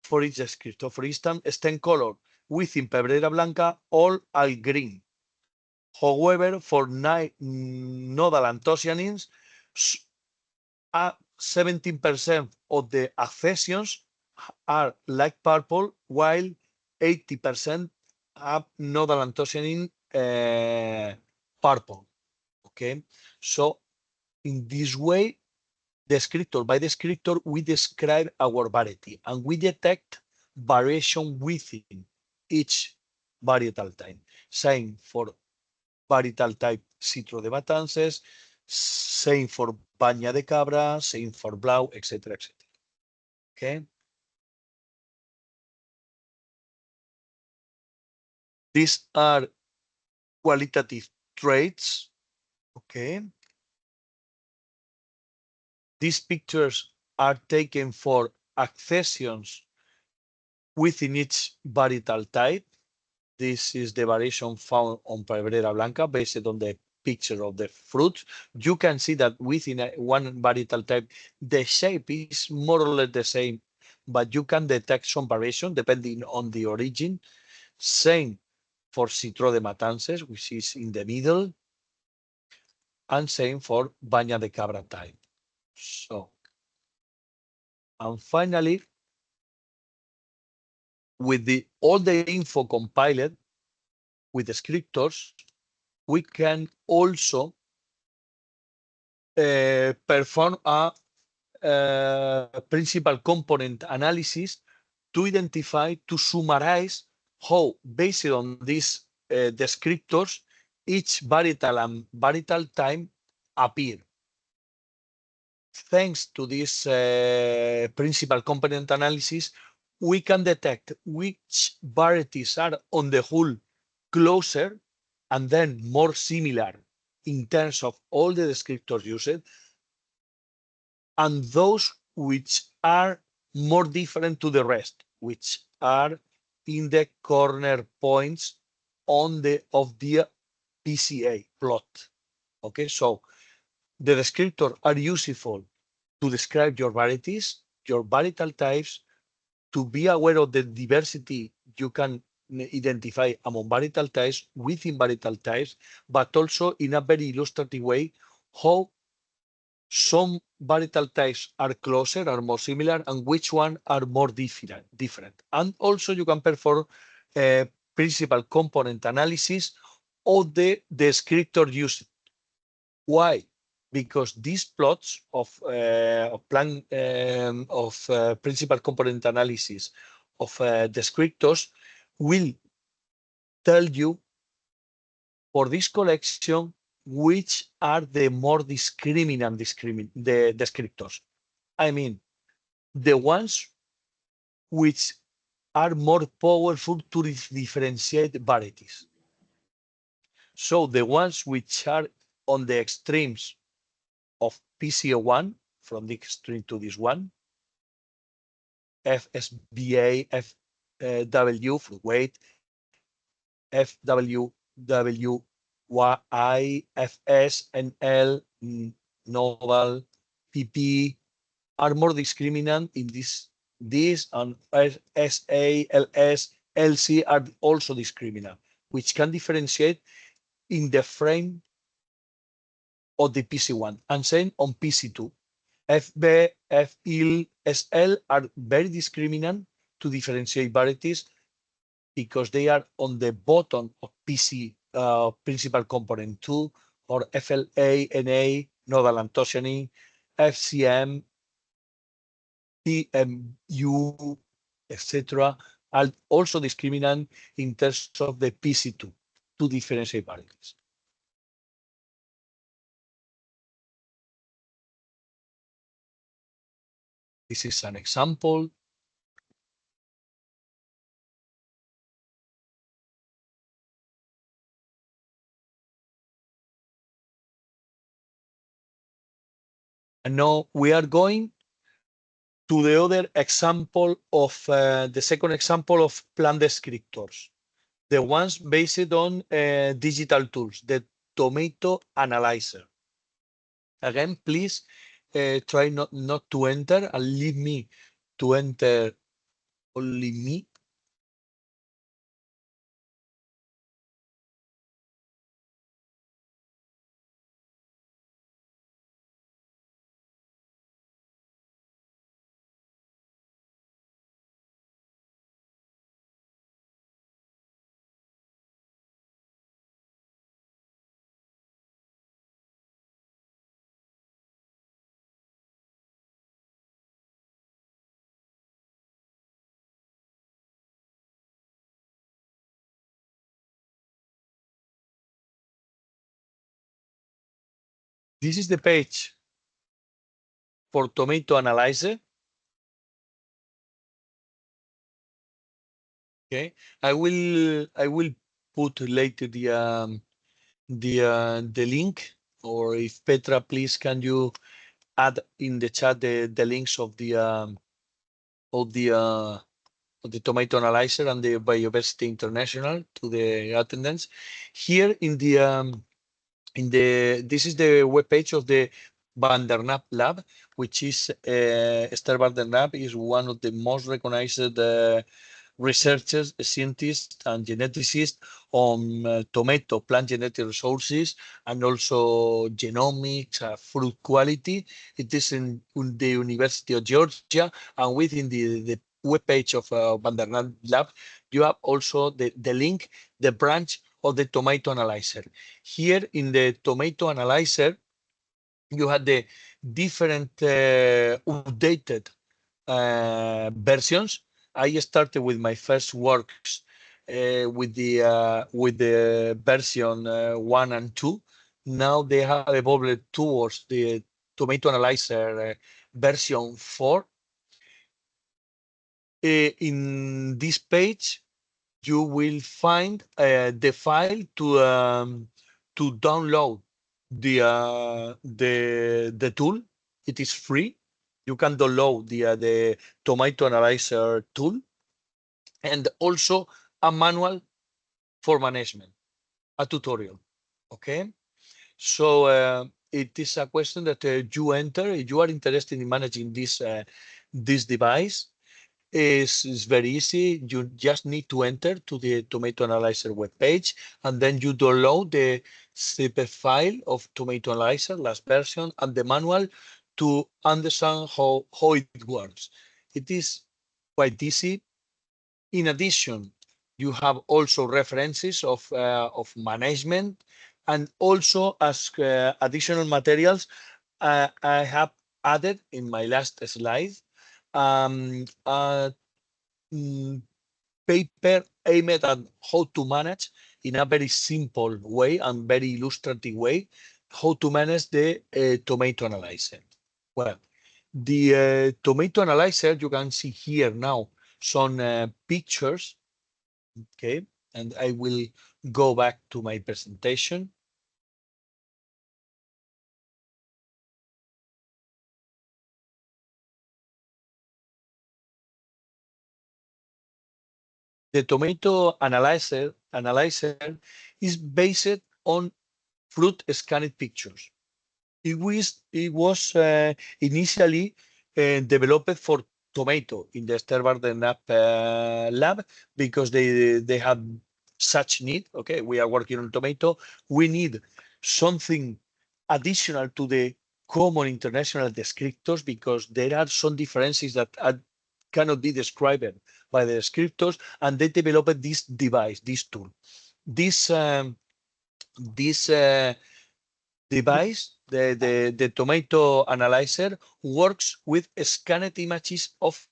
for each descriptor. For instance, stem color within Pebrera Blanca, all are green. However, for nodal anthocyanins, 17% of the accessions are light purple, while 80% have nodal anthocyanin purple. Okay, so in this way, descriptor by descriptor, we describe our variety and we detect variation within each varietal type. Same for varietal type Citro de Matances, same for Baña de Cabra, same for Blau, etc., etc. Okay. These are qualitative traits. Okay. These pictures are taken for accessions within each varietal type. This is the variation found on Pebrera Blanca based on the picture of the fruits. You can see that within one varietal type, the shape is more or less the same, but you can detect some variation depending on the origin. Same for Citro de Matances, which is in the middle. and same for Baña de Cabra type. So, and finally, with all the info compiled with descriptors, we can also perform a principal component analysis to identify, to summarize how, based on these descriptors, each varietal and varietal time appear. Thanks to this principal component analysis, we can detect which varieties are on the whole closer and then more similar in terms of all the descriptors used, and those which are more different to the rest, which are in the corner points of the PCA plot. Okay, so the descriptors are useful to describe your varieties, your varietal types, to be aware of the diversity you can identify among varietal types, within varietal types, but also in a very illustrative way, how some varietal types are closer, are more similar, and which one are more different. And also you can perform principal component analysis of the descriptor used. Why? Because these plots of principal component analysis of descriptors will tell you for this collection which are the more discriminant the descriptors. I mean, the ones which are more powerful to differentiate varieties. So the ones which are on the extremes of PCO1, from the extreme to this one, FSBA, FW, fruit weight, FWY, FS, NL, novel, PP are more discriminant in this and SA, LS, LC are also discriminant, which can differentiate in the frame of the PC1 and same on PC2. FB, FIL, SL are very discriminant to differentiate varieties because they are on the bottom of PC principal component 2, or FLA, NA, nodal anthocyane, FCM, PMU, etc., are also discriminant in terms of the PC2 to differentiate varieties. This is an example. And now we are going to the other example of the second example of plant descriptors, the ones based on digital tools, the tomato analyzer. Again, please try not to enter and leave me to enter only me. This is the page for tomato analyzer. Okay, I will put later the link, or if Petra, please, can you add in the chat the links of the tomato analyzer and the Biodiversity International to the attendance. Here in this is the webpage of the Van der Naap lab, which is Esther Van der Naap is one of the most recognized researchers, scientists, and geneticists on tomato plant genetic resources and also genomics, fruit quality. It is in the University of Georgia, and within the webpage of Van der Nat Lab, you have also the link, the branch of the tomato analyzer. Here in the tomato analyzer, you had the different updated versions. I started with my first works with the version 1 and 2. Now they have evolved towards the tomato analyzer version 4. In this page, you will find the file to download the tool. It is free. You can download the tomato analyzer tool, and also a manual for management, a tutorial. Okay, so it is a question that you enter. If you are interested in managing this device, is very easy. You just need to enter to the tomato analyzer webpage, and then you download the zip file of tomato analyzer last version and the manual to understand how it works. It is quite easy. In addition, you have also references of management, and also as additional materials, I have added in my last slide mm, paper aimed at how to manage in a very simple way and very illustrative way how to manage the tomato analyzer. Well, the tomato analyzer, you can see here now some pictures, okay, and I will go back to my presentation. The tomato analyzer is based on fruit scanned pictures. It was initially developed for tomato in the Stervardenap lab because they had such need. Okay, we are working on tomato. We need something additional to the common international descriptors because there are some differences that cannot be described by the descriptors, and they developed this device, this tool. This device, the tomato analyzer, works with scanned images of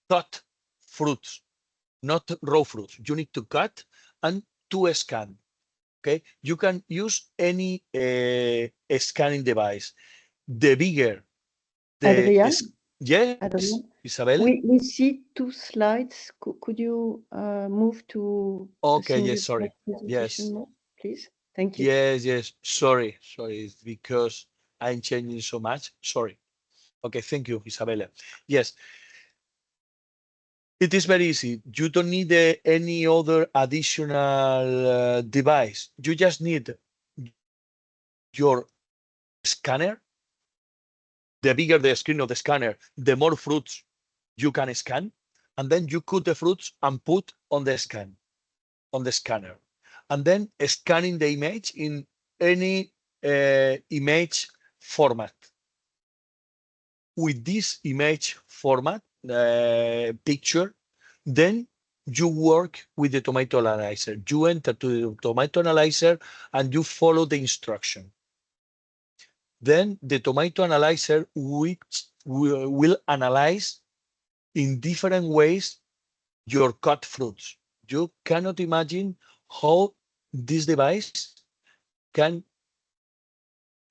cut fruits, not raw fruits. You need to cut and to scan. Okay, you can use any scanning device. The bigger the Adrian, yes, Adrian, Isabel. we see two slides. Could you move to a Okay, single yes, sorry. Yes, presentation mode, please? Thank you. yes. Sorry. It's because I'm changing so much. Sorry. Okay, thank you, Isabella. Yes, it is very easy. You don't need any other additional device. You just need your scanner. The bigger the screen of the scanner, the more fruits you can scan. And then you cut the fruits and put on the scanner. And then scanning the image in any image format. With this image format picture, then you work with the tomato analyzer. You enter to the tomato analyzer and you follow the instruction. Then the tomato analyzer which will analyze in different ways your cut fruits. You cannot imagine how this device can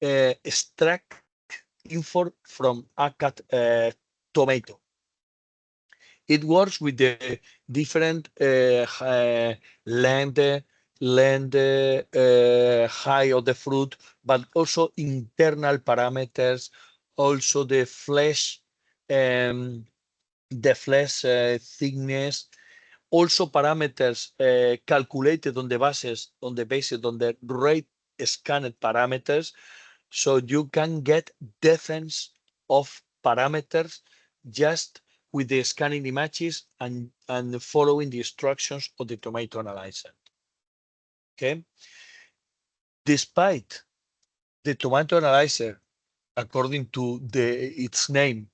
extract info from a cut tomato. It works with the different length, height of the fruit, but also internal parameters, also the flesh thickness, also parameters calculated on the basis on the rate scanned parameters, so you can get dozens of parameters just with the scanning images and following the instructions of the tomato analyzer. Okay. Despite the tomato analyzer, according to its name,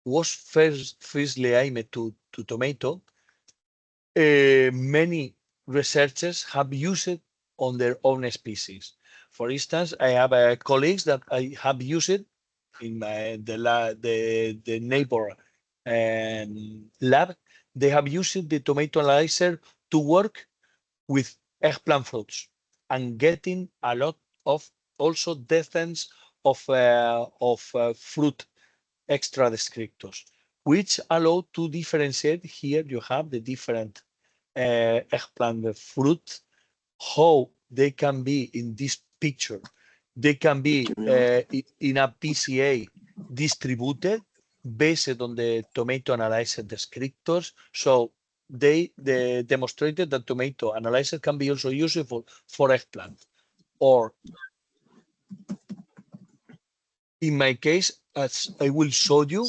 was firstly aimed to tomato, many researchers have used it on their own species. For instance, I have colleagues that I have used it in the neighbor lab. They have used the tomato analyzer to work with eggplant fruits and getting a lot of also dozens of fruit extra descriptors, which allow to differentiate. Here you have the different eggplant fruit, how they can be in this picture. They can be in a PCA distributed based on the tomato analyzer descriptors. So they demonstrated that tomato analyzer can be also useful for eggplant. Or in my case, as I will show you,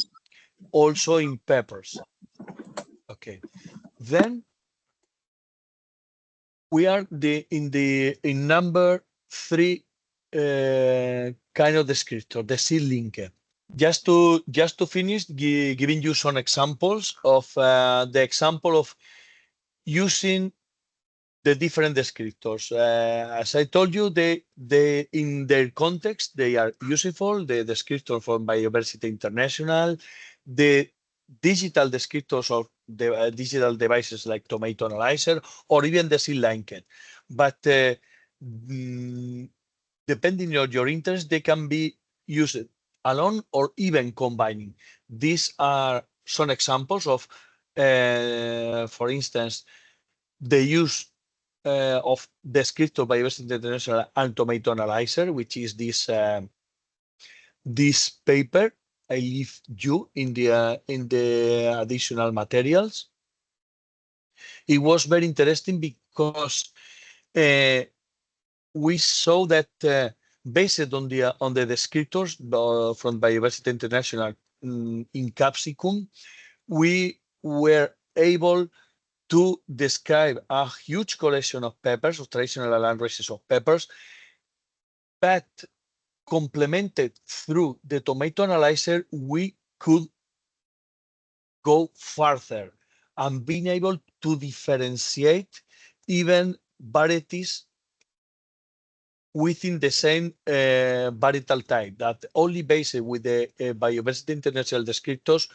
also in peppers. Okay. Then we are in number 3 kind of descriptor, the seed linker. Just to finish, giving you some examples of the example of using the different descriptors. As I told you, they in their context they are useful. The descriptor from Biodiversity International, the digital descriptors of the digital devices like tomato analyzer, or even the seed linker. But depending on your interest, they can be used alone or even combining. These are some examples of, for instance, the use of descriptor Biodiversity International and tomato analyzer, which is this paper. I leave you in the additional materials. It was very interesting because we saw that based on the descriptors from Biodiversity International in capsicum, we were able to describe a huge collection of peppers, of traditional land races of peppers, but complemented through the tomato analyzer, we could go further and being able to differentiate even varieties within the same varietal type that only based with the Biodiversity International descriptors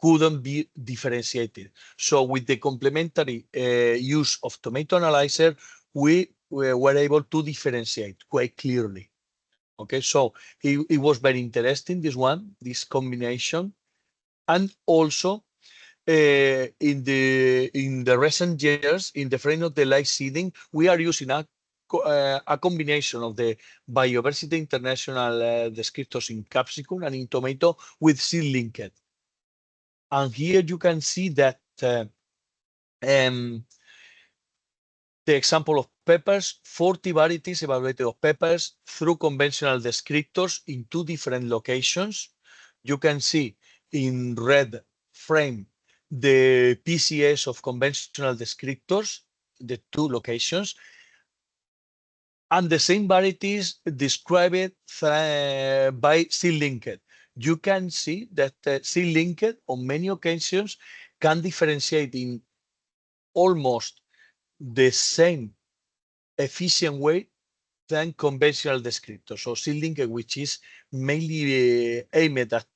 couldn't be differentiated. So with the complementary use of tomato analyzer, we were able to differentiate quite clearly. Okay, so it was very interesting, this combination. And also in the recent years, in the frame of the LiveSeeding, we are using a combination of the Biodiversity International descriptors in capsicum and in tomato with seed linked. And here you can see that the example of peppers, 40 varieties evaluated of peppers through conventional descriptors in 2 different locations. You can see in red frame the PCS of conventional descriptors, the 2 locations, and the same varieties described by seed linked. You can see that seed linked on many occasions can differentiate in almost the same efficient way than conventional descriptors. So seed linked, which is mainly aimed at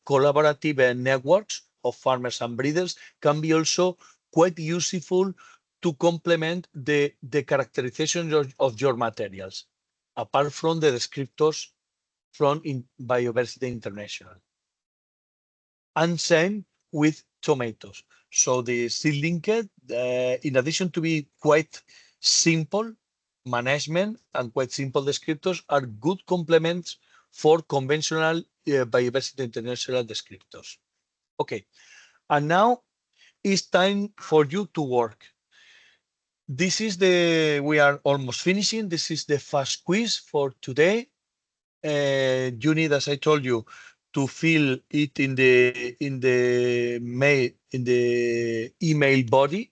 collaborative networks of farmers and breeders, can be also quite useful to complement the characterization of your materials, apart from the descriptors from Biodiversity International. And same with tomatoes. So the seed linked, in addition to be quite simple management and quite simple descriptors, are good complements for conventional Biodiversity International descriptors. Okay, and now it's time for you to work. We are almost finishing. This is the fast quiz for today. You need, as I told you, to fill it in the email body.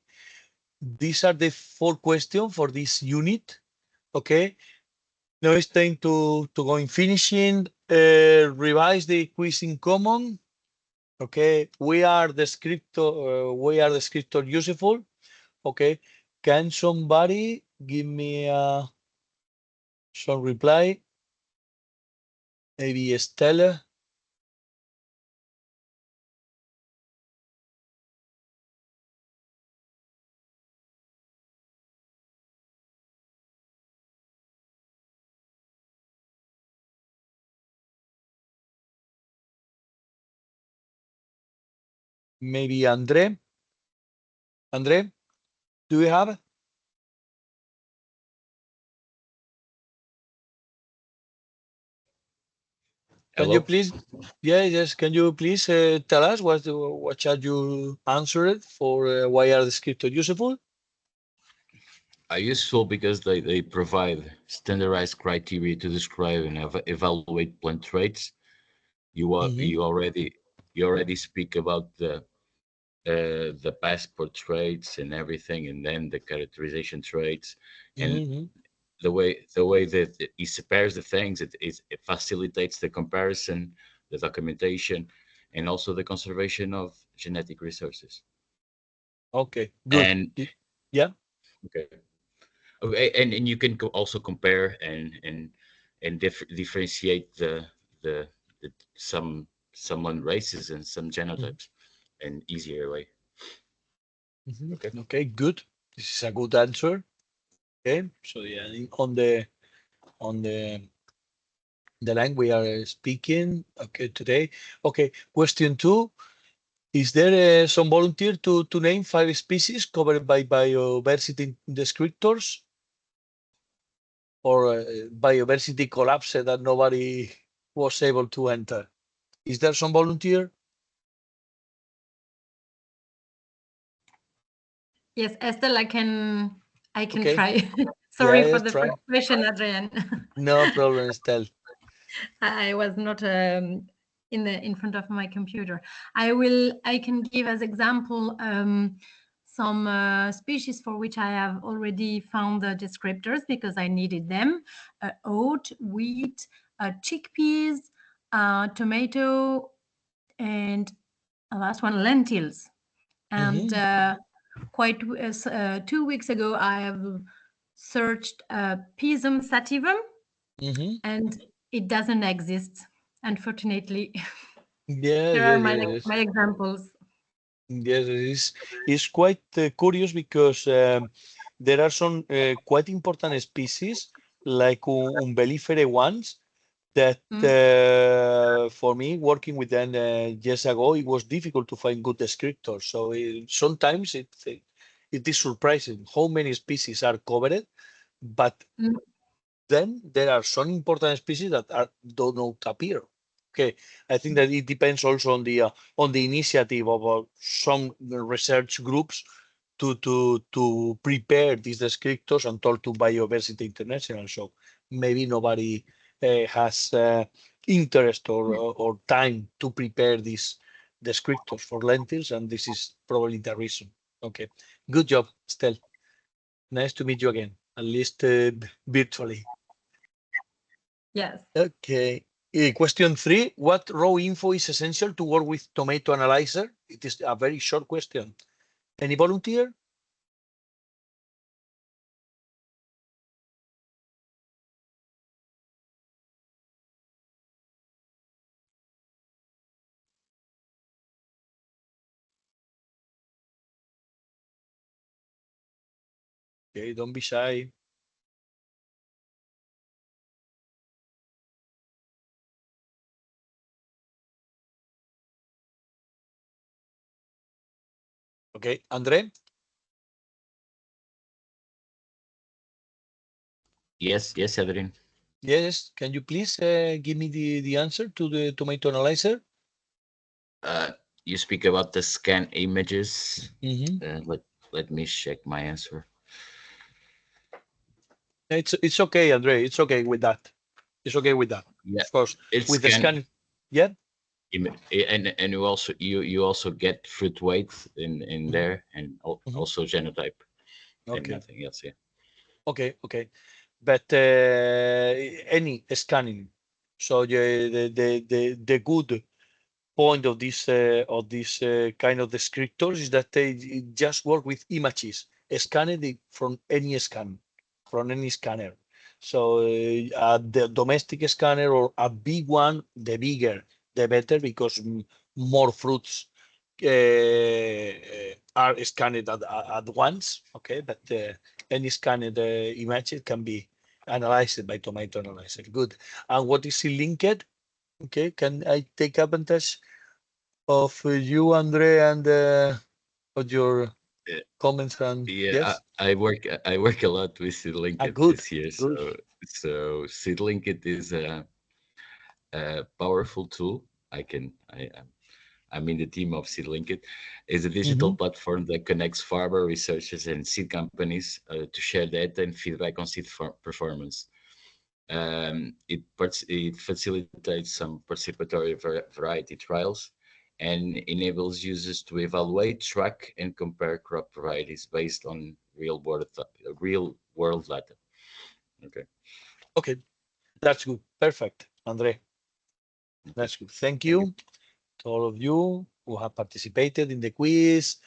These are the 4 questions for this unit. Okay. Now it's time to go in finishing. Revise the quiz in common. Okay. We are descriptor useful. Okay. Can somebody give me some reply? Maybe Stella. Maybe Andre. Andre, do you have? Can you Hello. please? Yeah, yes. Can you please tell us what shall you answer for why are the descriptors useful? Are useful because they provide standardized criteria to describe and evaluate plant traits. Mm-hmm. You already speak about the passport traits and everything, and then the characterization traits, and Mm-hmm. the way that it prepares the things, it facilitates the comparison, the documentation, and also the conservation of genetic resources. Okay, good. And Yeah. okay, okay, and you can also compare and differentiate the, the some land races and some genotypes in easier way. Mm-hmm. Okay. Okay, good. This is a good answer. Okay, so yeah, on the line we are speaking. Okay, today. Okay, question 2. Is there some volunteer to name 5 species covered by biodiversity descriptors, or biodiversity collapse that nobody was able to enter? Is there some volunteer? Yes, Estelle, I can Okay. try. Yeah, Sorry for yes, the try. frustration, Adrian. No problem, Estelle. I was not in front of my computer. I can give as example some species for which I have already found the descriptors because I needed them: oat, wheat, chickpeas, tomato, and last one, lentils. And quite 2 weeks ago, I have searched Pisum sativum, and it doesn't exist, unfortunately. Yeah, There are yes, yes, yes. my examples. Yes, it's quite curious because there are some quite important species like umbelliferae ones that for me, working with them years ago, it was difficult to find good descriptors. So sometimes it is surprising how many species are covered, but Mm. then there are some important species that do not appear. Okay, I think that it depends also on the initiative of some research groups to prepare these descriptors and talk to Biodiversity International. So maybe nobody has interest or time to prepare these descriptors for lentils, and this is probably the reason. Okay, good job, Stel. Nice to meet you again, at least virtually. Yes. Okay. Question 3. What raw info is essential to work with Tomato Analyzer? It is a very short question. Any volunteer? Okay, don't be shy. Okay, Andre? Yes, yes, Adrian. Yes, can you please give me the answer to the Tomato Analyzer? Uh, you speak about the scan images. Mm-hmm. Let me check my answer. It's okay, Andre. It's okay with that. It's okay with that. Yeah, Of course, it's with the scan. scan. Yeah? And you also get fruit weight in there, and also genotype and Okay. nothing else. Yeah. Okay. Okay. But any scanning. So the good point of this kind of descriptors is that they just work with images scanned from any scanner. So the domestic scanner or a big one, the bigger the better, because more fruits are scanned at once. Okay, but any scanned image can be analyzed by tomato analyzer. Good. And what is linked? Okay, can I take advantage of you, Andre, and of your Yeah, comments? And yeah, yes, I work a lot with SeedLinked good, this year. good. So SeedLinked is a powerful tool. I'm in the team of SeedLinked. It's a digital Mm-hmm. platform that connects farmer researchers and seed companies to share data and feedback on seed performance. It facilitates some participatory variety trials and enables users to evaluate, track, and compare crop varieties based on real world data. Okay. Okay, that's good. Perfect, Andre. Okay. That's good. Thank Thank you. you to all of you who have participated in the quiz.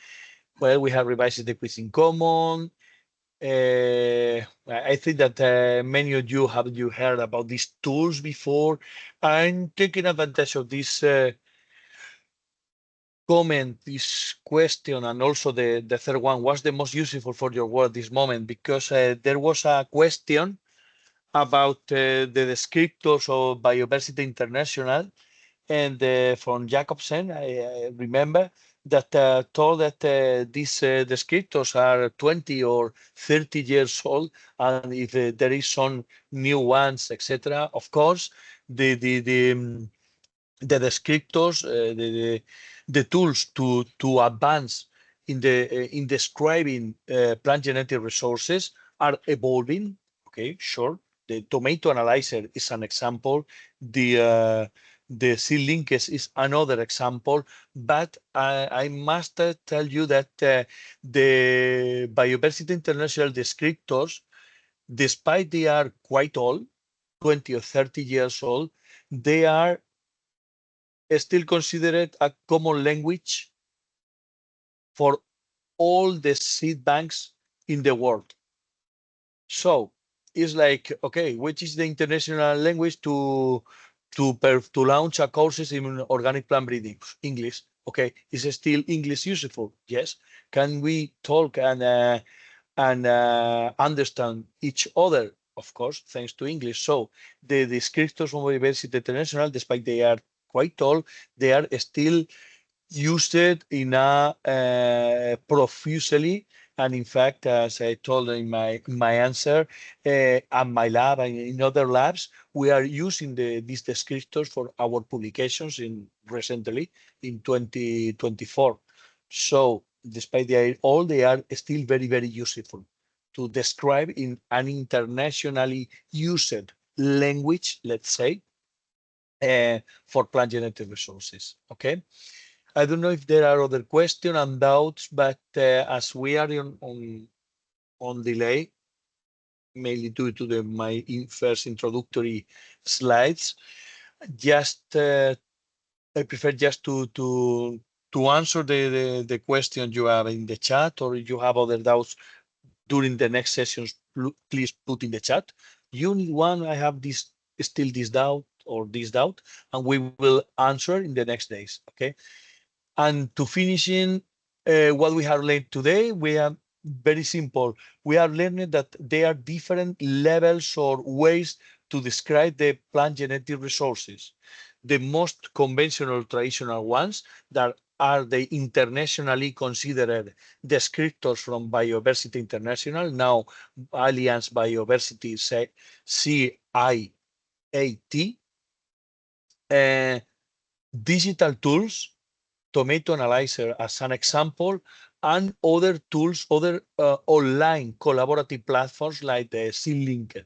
Well, we have revised the quiz in common. I think that many of you have heard about these tools before. I'm taking advantage of this comment, this question, and also the third one. What's the most useful for your work this moment? Because there was a question about the descriptors of Biodiversity International, and from Jacobsen, I remember that told that these descriptors are 20 or 30 years old, and if there is some new ones, etc. Of course, the descriptors, the tools to advance in describing plant genetic resources are evolving. Okay, sure. The tomato analyzer is an example. The seed linkage is another example, but I must tell you that the Biodiversity International descriptors, despite they are quite old, 20 or 30 years old, they are still considered a common language for all the seed banks in the world. So it's like, okay, which is the international language to launch a courses in organic plant breeding? English. Okay, is still English useful? Yes. Can we talk and understand each other? Of course, thanks to English. So the descriptors from Biodiversity International, despite they are quite old, they are still used in a profusely. And in fact, as I told in my answer, at my lab and in other labs, we are using these descriptors for our publications in recently in 2024. So despite they are old, they are still very, very useful to describe in an internationally used language, let's say, for plant genetic resources. Okay. I don't know if there are other questions and doubts, but as we are on delay, mainly due to my first introductory slides, just I prefer just to answer the question you have in the chat, or if you have other doubts during the next sessions, please put in the chat. Unit 1, I have this doubt or this doubt, and we will answer in the next days. Okay. And to finishing what we have learned today, we are very simple. We are learning that there are different levels or ways to describe the plant genetic resources. The most conventional, traditional ones that are the internationally considered descriptors from Biodiversity International, now Alliance Biodiversity CIAT, digital tools, Tomato Analyzer as an example, and other tools, other online collaborative platforms like the SeedLinked.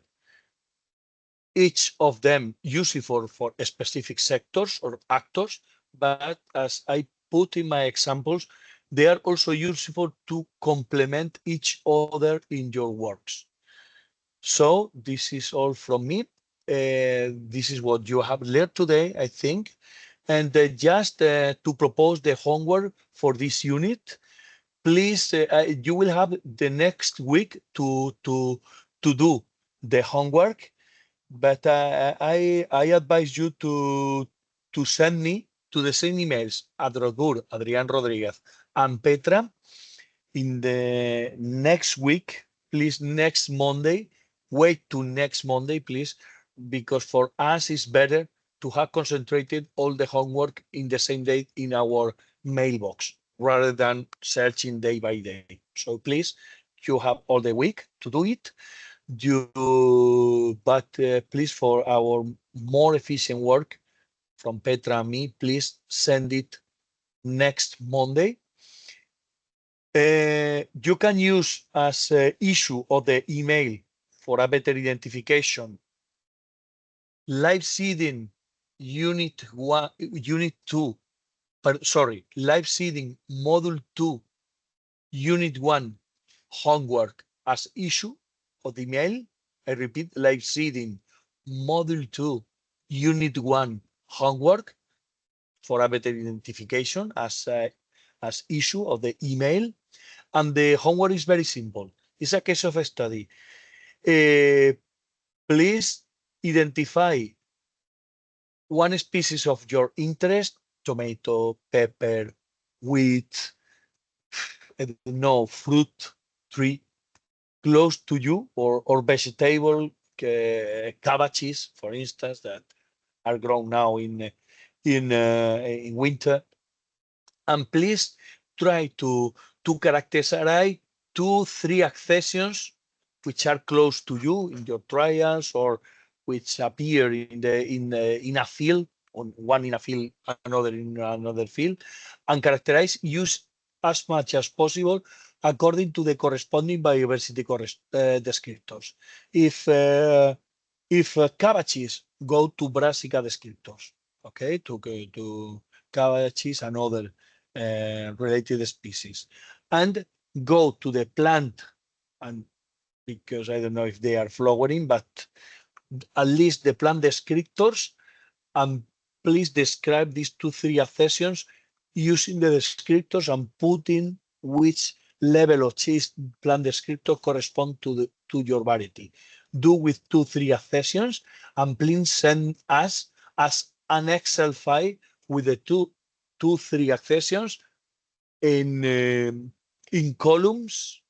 Each of them useful for specific sectors or actors, but as I put in my examples, they are also useful to complement each other in your works. So this is all from me. This is what you have learned today, I think. And just to propose the homework for this unit, please, you will have the next week to do the homework, but I advise you to send me to the same emails, Adrian Rodríguez, and Petra in the next week, please, next Monday. Wait to next Monday, please, because for us it's better to have concentrated all the homework in the same day in our mailbox rather than searching day by day. So please, you have all the week to do it. But please, for our more efficient work from Petra and me, please send it next Monday. You can use as issue of the email for a better identification LiveSeeding Unit 1, Unit 2, LiveSeeding Module 2, Unit 1 homework as issue of the email. I repeat, LiveSeeding Module 2, Unit 1 homework for a better identification as issue of the email. And the homework is very simple. It's a case of a study. Please identify one species of your interest, tomato, pepper, wheat, I don't know, fruit, tree, close to you, or vegetable, cabbages, for instance, that are grown now in winter. And please try to characterize 2-3 accessions which are close to you in your trials or which appear in a field, one in a field, another in another field, and use as much as possible according to the corresponding biodiversity descriptors. If cabbages, go to brassica descriptors, okay, to cabbages and other related species, and go to the plant, and because I don't know if they are flowering, but at least the plant descriptors, and please describe these 2-3 accessions using the descriptors and putting which level of cheese plant descriptor correspond to your variety. Do with 2-3 accessions, and please send us as an Excel file with the 2-3 accessions in columns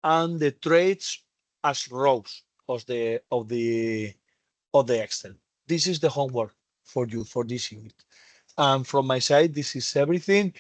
and the traits as rows of the Excel. This is the homework for you for this unit. And from my side, this is everything.